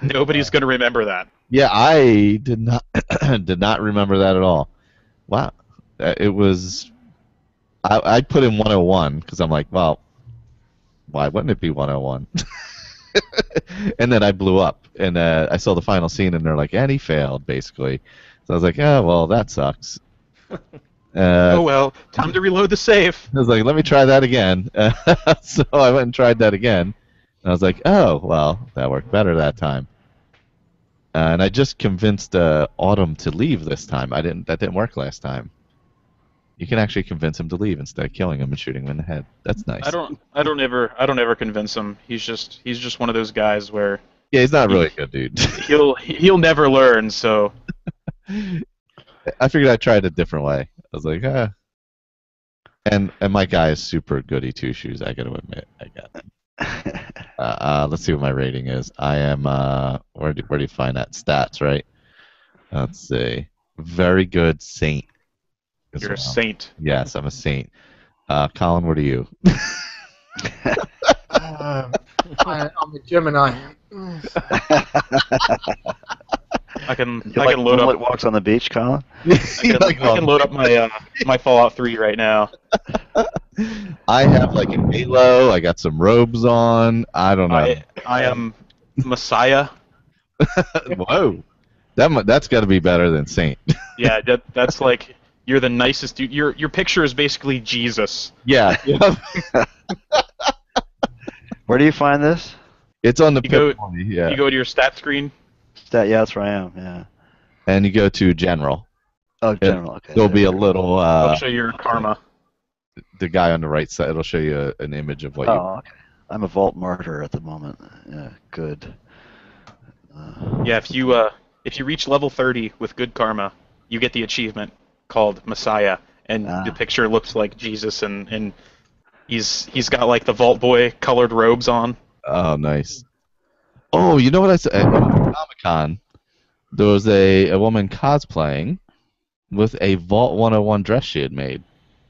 S3: Nobody's gonna remember that.
S1: Yeah, I did not did not remember that at all. Wow. It was I put in 101 because I'm like, well, why wouldn't it be 101? And then I blew up, and I saw the final scene, and they're like, and he failed, basically. So I was like, oh, well, that sucks.
S3: Oh well, time to reload the save.
S1: I was like, let me try that again. So I went and tried that again, and I was like, oh, well, that worked better that time. And I just convinced Autumn to leave this time. That didn't work last time. You can actually convince him to leave instead of killing him and shooting him in the head. That's nice.
S3: I don't ever convince him. He's just one of those guys where
S1: Yeah, he's not really a good dude.
S3: he'll never learn. So
S1: I figured I'd try it a different way. I was like, And my guy is super goody two shoes. I got to admit, I got. Let's see what my rating is. I am. Where do you find that stats? Right. Let's see. Very good saint. as
S3: you're a
S1: well.
S3: saint.
S1: Yes, I'm a saint. Colin, what are you?
S4: I'm a Gemini.
S3: I can
S2: Like
S3: load
S2: Moonlit
S3: up.
S2: Walks on the Beach, Colin?
S3: I can load up my my Fallout 3 right now.
S1: I have like an halo. I got some robes on. I don't know.
S3: I am Messiah.
S1: Whoa, that's got to be better than Saint.
S3: Yeah, that's like you're the nicest dude. Your picture is basically Jesus.
S1: Yeah.
S2: Where do you find this?
S1: It's on the
S3: You go-
S1: Pip-Boy, yeah.
S3: You go to your stat screen.
S2: Yeah, that's where I am, yeah.
S1: And you go to general.
S2: Oh, general, okay.
S1: There'll be a little
S3: I'll show you your karma.
S1: the guy on the right side. It'll show you an image of what
S2: Oh, okay. I'm a Vault Martyr at the moment. Yeah, good.
S3: Yeah, if you reach level 30 with good karma, you get the achievement called Messiah, and the picture looks like Jesus, and he's got like the Vault Boy colored robes on.
S1: Oh, nice. Oh, you know what I said? At Comic-Con, there was a woman cosplaying with a Vault 101 dress she had made.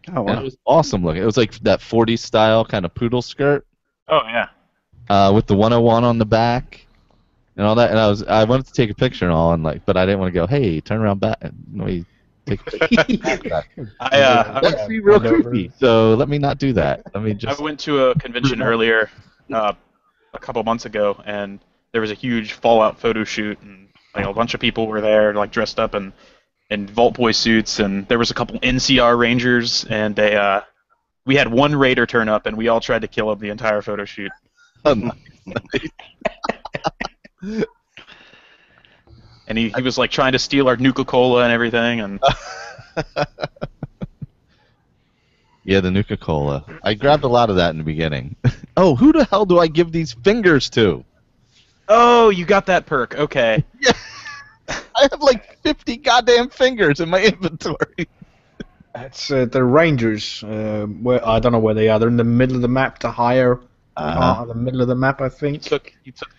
S2: Oh,
S1: And
S2: wow.
S1: it was awesome looking. It was like that 40s style kind of poodle skirt
S3: Oh yeah.
S1: with the 101 on the back and all that. And I wanted to take a picture and all, but I didn't want to go, hey, turn around back. Let me take a picture. That'd be real creepy. So let me not do that. Let me
S3: I
S1: just.
S3: went to a convention earlier, a couple months ago, and there was a huge Fallout photo shoot, and a bunch of people were there, like dressed up in Vault Boy suits, and there was a couple NCR Rangers, and we had one raider turn up, and we all tried to kill him the entire photo shoot.
S1: Oh, nice.
S3: And he was like trying to steal our Nuka-Cola and everything, and
S1: Yeah, the Nuka-Cola. I grabbed a lot of that in the beginning. Oh, who the hell do I give these fingers to?
S3: oh, you got that perk, okay.
S1: Yeah. I have like 50 goddamn fingers in my inventory.
S4: That's the Rangers. Where I don't know where they are. They're in the middle of the map to higher. The middle of the map, I
S3: You
S4: think.
S3: took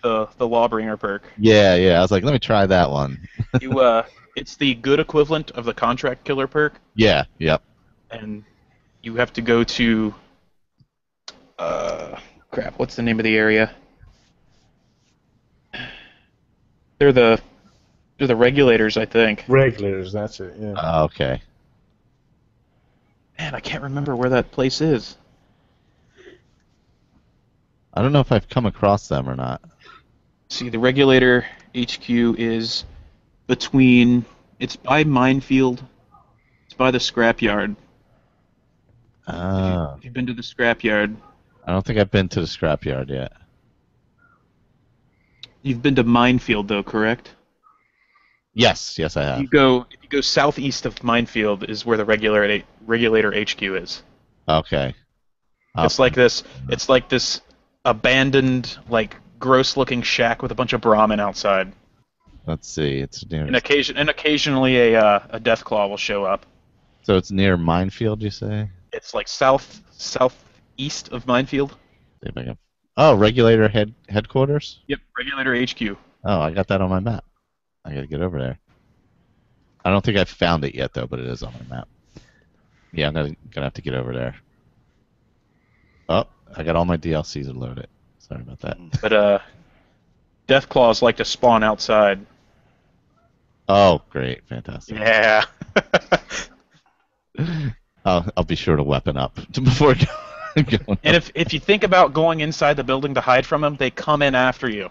S3: the Lawbringer perk.
S1: Yeah. I was like, let me try that one.
S3: It's the good equivalent of the Contract Killer perk,
S1: Yeah, yep.
S3: and you have to go to crap, what's the name of the area? They're the regulators, I think.
S4: Regulators, that's it. Yeah.
S1: Okay.
S3: Man, I can't remember where that place is.
S1: I don't know if I've come across them or not.
S3: See, the regulator HQ is between. It's by Minefield. It's by the scrapyard. If you've been to the scrapyard,
S1: I don't think I've been to the scrapyard yet.
S3: you've been to Minefield, though, correct?
S1: Yes, I have.
S3: If you go southeast of Minefield is where the regulator HQ is.
S1: Okay.
S3: It's like this abandoned, like gross-looking shack with a bunch of Brahmin outside.
S1: Let's see. It's near.
S3: And occasionally a Deathclaw will show up.
S1: So it's near Minefield, you say?
S3: It's like southeast of Minefield.
S1: See if I can. Oh, regulator headquarters.
S3: Yep, Regulator HQ.
S1: Oh, I got that on my map. I gotta get over there. I don't think I found it yet though, but it is on my map. Yeah, I'm gonna have to get over there. Oh, I got all my DLCs loaded. Sorry about that.
S3: But Deathclaws like to spawn outside.
S1: Oh, great, fantastic.
S3: Yeah.
S1: I'll be sure to weapon up before going.
S3: And if you think about going inside the building to hide from them, they come in after you.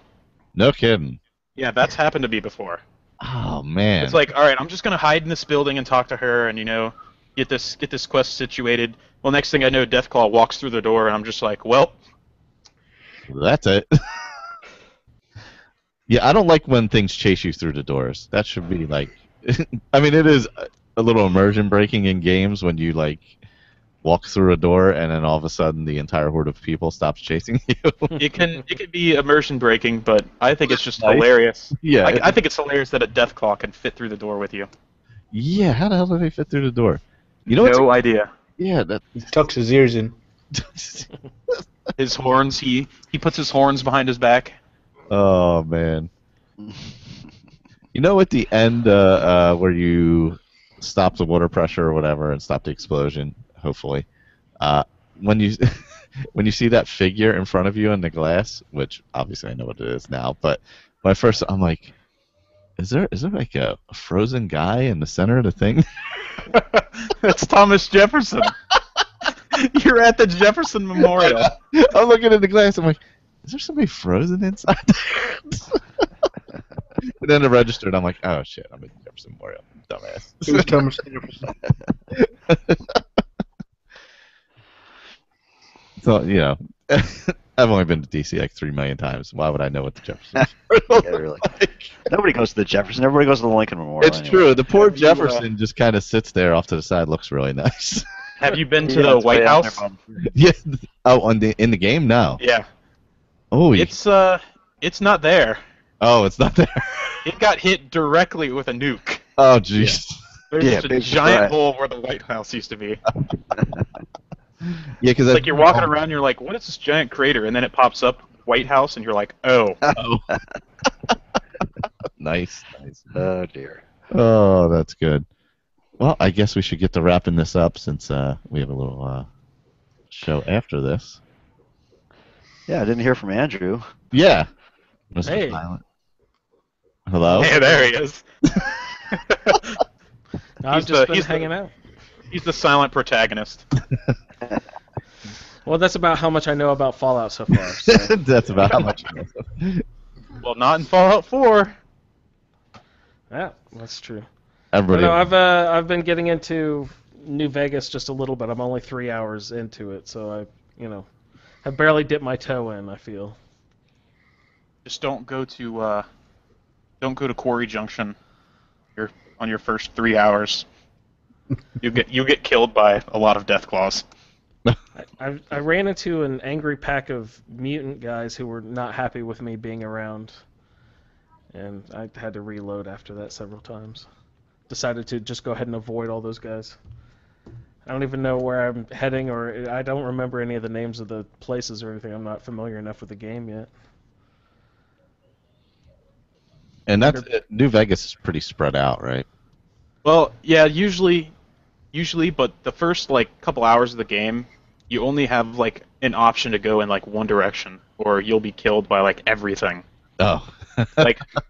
S1: No kidding.
S3: Yeah, that's happened to me before.
S1: Oh man.
S3: It's like, all right, I'm just gonna hide in this building and talk to her, and get this quest situated. Well, next thing I know, Deathclaw walks through the door, and I'm just like, well,
S1: that's it. Yeah, I don't like when things chase you through the doors. That should be like, I mean, it is a little immersion breaking in games when you like walk through a door and then all of a sudden the entire horde of people stops chasing you.
S3: it can be immersion breaking, but I think it's just hilarious.
S1: Yeah,
S3: I think it's hilarious that a Deathclaw can fit through the door with you.
S1: Yeah, how the hell do they fit through the door? You know,
S3: no idea.
S1: Yeah, that
S4: He tucks his ears in.
S3: His horns. He puts his horns behind his back.
S1: Oh man. You know, at the end where you stop the water pressure or whatever and stop the explosion, hopefully, when you when you see that figure in front of you in the glass, which obviously I know what it is now, but when I'm like, is there like a frozen guy in the center of the thing?
S3: That's Thomas Jefferson. You're at the Jefferson Memorial.
S1: I'm looking at the glass. I'm like, is there somebody frozen inside there? And then it registered. I'm like, oh shit, I'm at the Jefferson Memorial. Dumbass.
S4: Who's Thomas Jefferson?
S1: So, you know, I've only been to DC like 3 million times. Why would I know what the Jefferson Memorial
S2: Yeah, really.
S1: like?
S2: Nobody goes to the Jefferson. Everybody goes to the Lincoln Memorial.
S1: It's
S2: anyway.
S1: true. The poor
S3: Have you,
S1: Jefferson just kind of sits there off to the side. Looks really nice.
S3: Have you been to
S2: Yeah,
S3: the
S2: it's
S3: White
S2: way out
S3: House?
S2: there, bud.
S1: Yeah. Oh, in the game? No.
S3: Yeah.
S1: Oh,
S3: It's not there.
S1: oh, it's not there.
S3: It got hit directly with a nuke.
S1: Oh, jeez.
S3: There's
S2: Yeah,
S3: just a
S2: big
S3: giant
S2: surprise.
S3: hole where the White House used to be.
S1: Yeah, because
S3: It's like you're walking around, and you're like, what is this giant crater? And then it pops up, White House, and you're like, oh.
S1: Oh. Nice.
S2: Oh dear.
S1: Oh, that's good. Well, I guess we should get to wrapping this up since we have a little show after this.
S2: Yeah, I didn't hear from Andrew.
S1: Yeah. Mr.
S5: Hey.
S1: Silent. Hello?
S3: Hey, there he is.
S5: I've just been hanging out.
S3: He's the silent protagonist.
S5: Well, that's about how much I know about Fallout so far. So.
S1: That's about how much.
S3: Well, not in Fallout 4.
S5: Yeah, that's true.
S1: Everybody.
S5: No, I've been getting into New Vegas just a little bit. I'm only 3 hours into it, so I barely dipped my toe in. I feel.
S3: Just don't go to Quarry Junction. You're on your first 3 hours. You get killed by a lot of Deathclaws.
S5: I ran into an angry pack of mutant guys who were not happy with me being around, and I had to reload after that several times. Decided to just go ahead and avoid all those guys. I don't even know where I'm heading, or I don't remember any of the names of the places or anything. I'm not familiar enough with the game yet.
S1: And that's New Vegas is pretty spread out, right?
S3: Well, yeah, usually, but the first couple hours of the game, you only have an option to go in one direction, or you'll be killed by everything.
S1: Oh.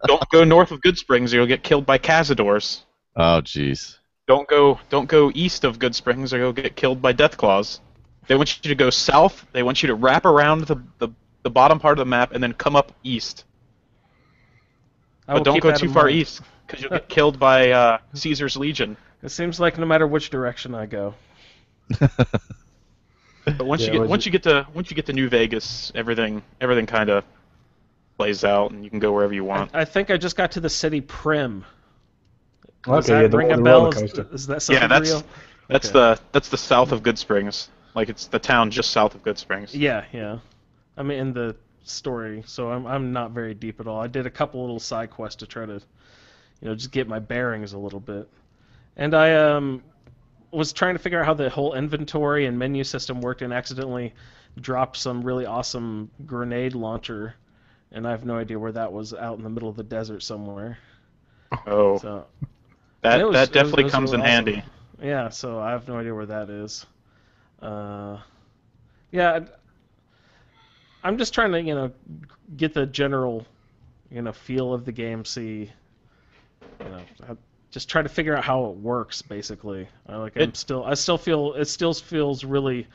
S3: Don't go north of Good Springs, or you'll get killed by Cazadors.
S1: Oh, jeez.
S3: Don't go east of Good Springs, or you'll get killed by Deathclaws. They want you to go south. They want you to wrap around the bottom part of the map and then come up east. But don't go too far east, because you'll get killed by Caesar's Legion.
S5: It seems like no matter which direction I go.
S3: But once you get to New Vegas, everything kind of plays out, and you can go wherever you want.
S5: I think I just got to the city Prim.
S4: Okay,
S5: Does that ring a
S4: the
S5: bell?
S4: roller coaster.
S5: Is that something
S3: Yeah,
S5: real?
S3: that's
S5: Okay.
S3: the south of Good Springs. It's the town just south of Good Springs.
S5: Yeah. I mean, in the story, so I'm not very deep at all. I did a couple little side quests to try to, just get my bearings a little bit, and I was trying to figure out how the whole inventory and menu system worked, and accidentally dropped some really awesome grenade launcher, and I have no idea where that was, out in the middle of the desert somewhere.
S3: Oh,
S5: So
S3: that
S5: it was-
S3: that
S5: it was-
S3: definitely
S5: it was
S3: comes
S5: really
S3: in
S5: awesome.
S3: handy.
S5: Yeah, so I have no idea where that is. Yeah, I'm just trying to, get the general, feel of the game, see, just try to figure out how it works, basically. I still feel, it still feels really,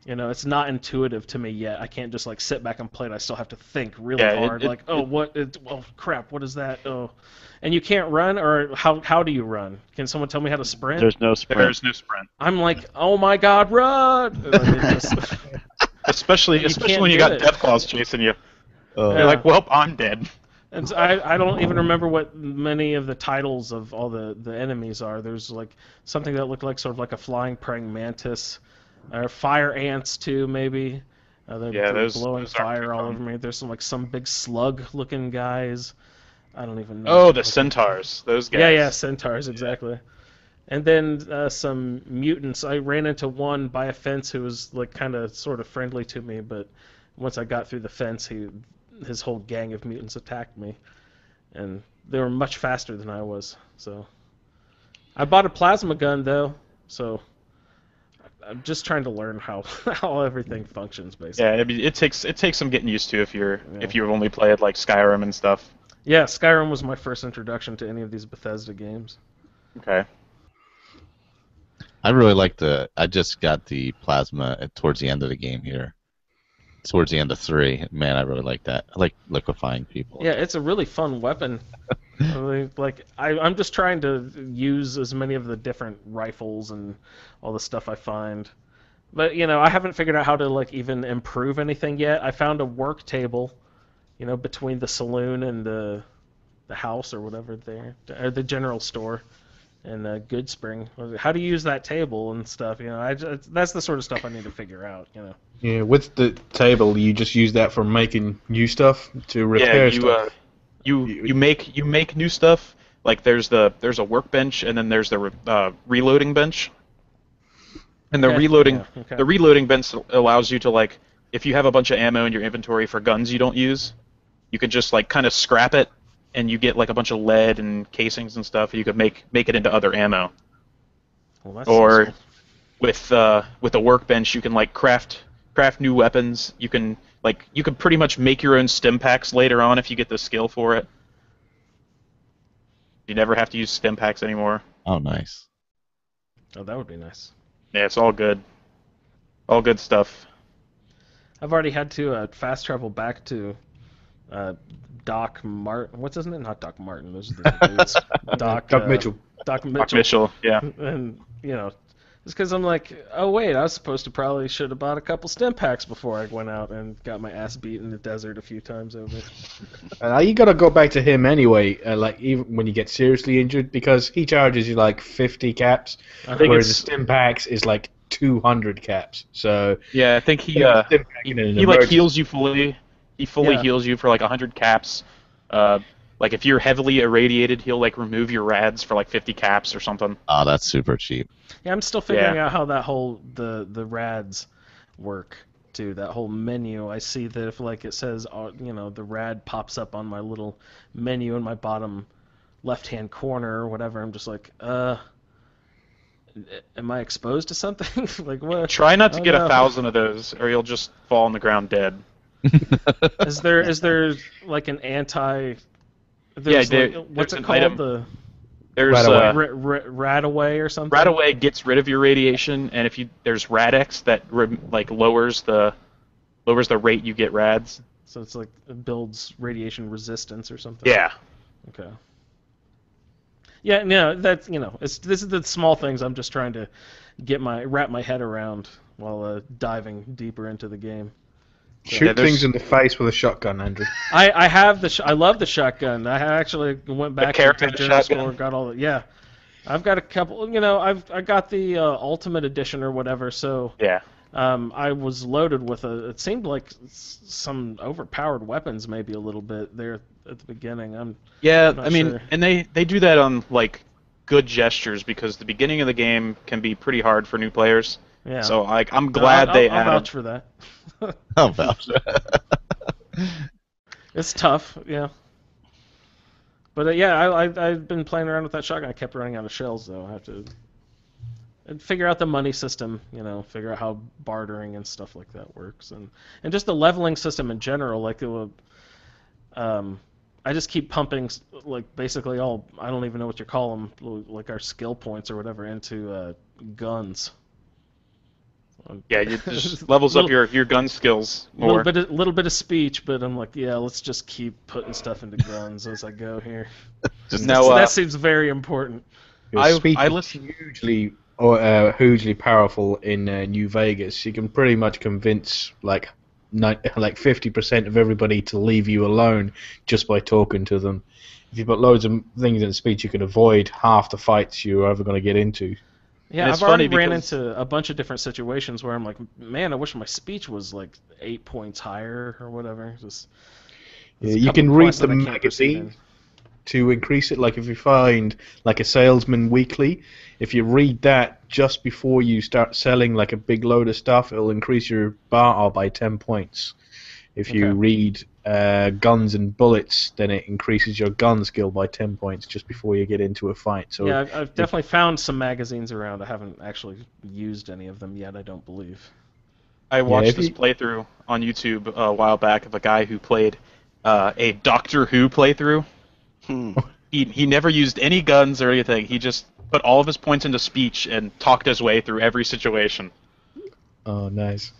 S5: it's not intuitive to me yet. I can't just like sit back and play it. I still have to think really hard. Oh crap, what is that? Oh, and you can't run, or how do you run? Can someone tell me how to sprint?
S2: There's no sprint.
S3: There's no sprint.
S5: I'm like, oh my god, run! And it just,
S3: Especially
S5: can't
S3: when you
S5: do
S3: got
S5: it.
S3: Deathclaws chasing you.
S1: Oh.
S3: You're like, well, I'm dead.
S5: and so I don't even remember what many of the titles of all the enemies are. There's like something that looked like sort of like a flying praying mantis, or fire ants too, maybe. They're
S3: those
S5: blowing
S3: aren't
S5: fire
S3: too
S5: all
S3: fun.
S5: over me. There's some big slug-looking guys. I don't even know.
S3: Oh, the centaurs. Those guys.
S5: Yeah, centaurs, exactly. And then some mutants. I ran into one by a fence who was like kind of sort of friendly to me, but once I got through the fence, his whole gang of mutants attacked me, and they were much faster than I was. So I bought a plasma gun though, so I'm just trying to learn how everything functions basically.
S3: Yeah, I mean, it takes some getting used to if you've only played like Skyrim and stuff.
S5: Yeah, Skyrim was my first introduction to any of these Bethesda games.
S3: Okay.
S1: I really like I just got the plasma towards the end of the game here. Towards the end of 3. Man, I really like that. I like liquefying people.
S5: Yeah, it's a really fun weapon. I'm just trying to use as many of the different rifles and all the stuff I find. But, I haven't figured out how to like even improve anything yet. I found a work table, between the saloon and the house or whatever there, or the general store. And Goodspring. How do you use that table and stuff? That's the sort of stuff I need to figure out.
S4: Yeah, with the table, you just use that for making new stuff to repair stuff.
S3: You make new stuff. Like there's a workbench, and then there's the reloading bench. And the reloading bench allows you to, like, if you have a bunch of ammo in your inventory for guns you don't use, you could just like kind of scrap it, and you get like a bunch of lead and casings and stuff. And you could make it into other ammo.
S5: Well, that's
S3: Or
S5: useful.
S3: with a workbench, you can like craft new weapons. You can pretty much make your own stim packs later on if you get the skill for it. You never have to use stim packs anymore.
S1: Oh, nice.
S5: Oh, that would be nice.
S3: Yeah, it's all good. All good stuff.
S5: I've already had to fast travel back to Doc Martin. What's his name? Not Doc Martin. Those are the dudes.
S4: Doc Mitchell.
S5: Doc Mitchell.
S3: Doc Mitchell, yeah.
S5: And it's because I'm like, oh wait, I was supposed to should have bought a couple stim packs before I went out and got my ass beat in the desert a few times over.
S4: You gotta go back to him anyway, like even when you get seriously injured, because he charges you like 50 caps, whereas the stim packs is like 200 caps. So
S3: yeah, I think he heals you fully. He fully heals you for like 100 caps. Like if you're heavily irradiated, he'll like remove your rads for like 50 caps or something.
S1: Oh, that's super cheap.
S5: Yeah, I'm still figuring out how that whole the rads work too. That whole menu. I see that if like it says the rad pops up on my little menu in my bottom left-hand corner or whatever, I'm just like, am I exposed to something? Like what?
S3: Try not to get 1,000 of those, or you'll just fall on the ground dead.
S5: Is there like an anti? What's it called?
S3: Item. There's
S5: Radaway or something.
S3: Radaway gets rid of your radiation, and there's Radex that lowers the rate you get rads.
S5: So it's like it builds radiation resistance or something.
S3: Yeah.
S5: Okay. Yeah, no, that's this is the small things I'm just trying to wrap my head around while diving deeper into the game.
S4: Shoot things in the face with a shotgun, Andrew.
S5: I have I love the shotgun. I actually went back to the general store, got all the I've got a couple. I got the Ultimate Edition or whatever. So
S3: yeah.
S5: I was loaded with it seemed like some overpowered weapons, maybe a little bit there at the beginning. I'm not sure.
S3: And they do that on like good gestures, because the beginning of the game can be pretty hard for new players.
S5: Yeah.
S3: So like, I'm
S5: No,
S3: glad they
S5: I'll
S3: added.
S5: vouch for that.
S1: Oh, vouch.
S5: It's tough, yeah. But yeah, I've been playing around with that shotgun. I kept running out of shells, though. I have to figure out the money system, figure out how bartering and stuff like that works, and just the leveling system in general. Like, I just keep pumping, like, basically all, I don't even know what you call them, like our skill points or whatever, into guns.
S3: Yeah, it just levels up your gun skills more.
S5: Little bit of speech, but I'm like, yeah, let's just keep putting stuff into guns as I go here. That seems very important.
S3: I listen
S4: hugely powerful in New Vegas. You can pretty much convince like 50% of everybody to leave you alone just by talking to them. If you put loads of things in speech, you can avoid half the fights you're ever going to get into.
S5: Yeah, I've already ran into a bunch of different situations where I'm like, man, I wish my speech was like 8 points higher or whatever.
S4: You can read the magazine to increase it. Like if you find like a salesman weekly, if you read that just before you start selling like a big load of stuff, it'll increase your bar by 10 points. If you read guns and bullets, then it increases your gun skill by 10 points just before you get into a fight. So
S5: yeah, I've definitely found some magazines around. I haven't actually used any of them yet, I don't believe.
S3: I watched this playthrough on YouTube a while back of a guy who played a Doctor Who playthrough. He never used any guns or anything. He just put all of his points into speech and talked his way through every situation.
S4: Oh, nice.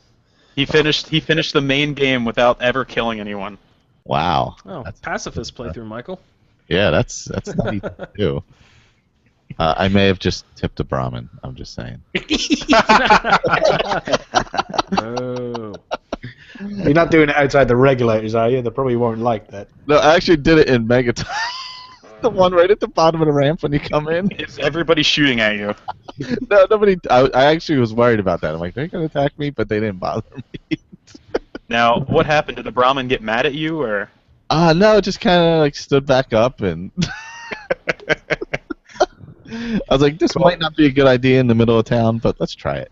S3: He finished the main game without ever killing anyone.
S1: Wow.
S5: Oh, pacifist playthrough, Michael.
S1: Yeah, that's not easy to do. I may have just tipped a Brahmin. I'm just saying.
S5: Oh.
S4: You're not doing it outside the regulators, are you? They probably won't like that.
S1: No, I actually did it in Megaton. The one right at the bottom of the ramp when you come in.
S3: Is everybody shooting at you?
S1: No, nobody. I actually was worried about that. I'm like, they're gonna attack me, but they didn't bother me.
S3: Now, what happened? Did the Brahmin get mad at you, or?
S1: No, it just kind of like stood back up, and I was like, this might not be a good idea in the middle of town, but let's try it.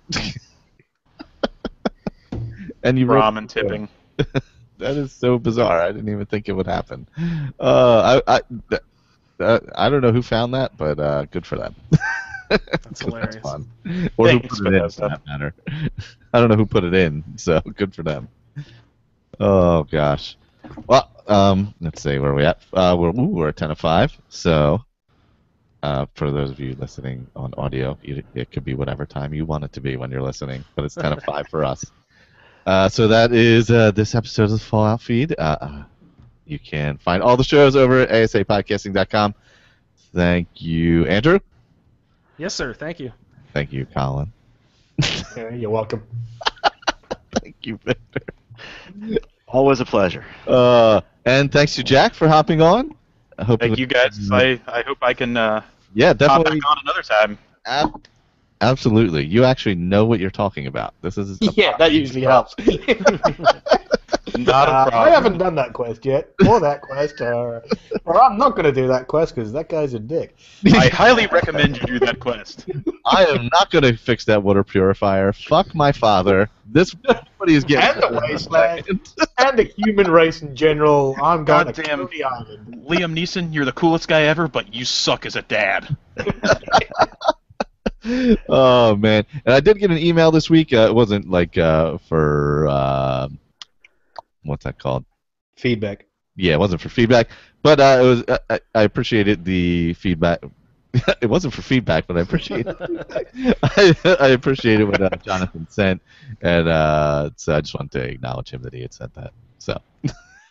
S1: And you
S3: Brahmin tipping.
S1: That is so bizarre. I didn't even think it would happen. I don't know who found that, but good for them.
S5: That's hilarious.
S1: That's fun. Or who
S3: Thanks
S1: put it in, for that matter. I don't know who put it in, so good for them. Oh gosh. Well, let's see where are we at. We're at 10 of 5. So, for those of you listening on audio, it could be whatever time you want it to be when you're listening, but it's 10 of 5 for us. So that is this episode of the Fallout feed. You can find all the shows over at asapodcasting.com. Thank you, Andrew.
S5: Yes, sir. Thank you.
S1: Thank you, Colin.
S4: Yeah, you're welcome.
S1: Thank you, Victor.
S2: Always a pleasure.
S1: And thanks to Jack for hopping on.
S3: Thank you, guys. I hope I can
S1: yeah,
S3: hop
S1: definitely
S3: back on another time.
S1: Absolutely. You actually know what you're talking about. This is
S4: Yeah, that usually helps.
S3: Not a problem.
S4: I haven't done that quest yet, or that quest, or I'm not going to do that quest because that guy's a dick.
S3: I highly recommend you do that quest.
S1: I am not going to fix that water purifier. Fuck my father. This everybody is getting
S4: And the wasteland. And the human race in general. I'm going to
S3: Goddamn.
S4: kill the island.
S3: Liam Neeson, you're the coolest guy ever, but you suck as a dad.
S1: Oh man! And I did get an email this week. It wasn't like for what's that called?
S4: Feedback.
S1: Yeah, it wasn't for feedback, but it was. I appreciated the feedback. It wasn't for feedback, but I appreciate I appreciated what Jonathan sent, and so I just wanted to acknowledge him that he had sent that. So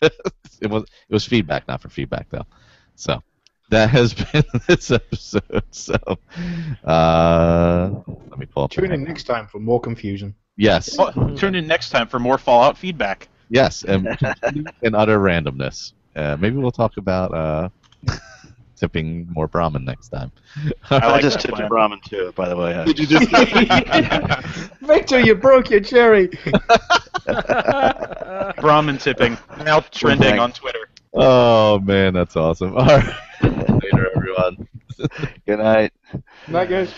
S1: it was feedback, not for feedback though. So that has been this episode. So let me pull up.
S4: Tune in next time for more confusion.
S1: Yes.
S3: Tune in next time for more Fallout feedback.
S1: Yes, and utter randomness. Maybe we'll talk about tipping more Brahmin next time.
S2: I just tipped a Brahmin too, by the way.
S1: Did you just?
S4: Victor, you broke your cherry.
S3: Brahmin tipping. Now trending on Twitter.
S1: Oh man, that's awesome. All right. Later, everyone.
S2: Good night.
S4: Night, guys.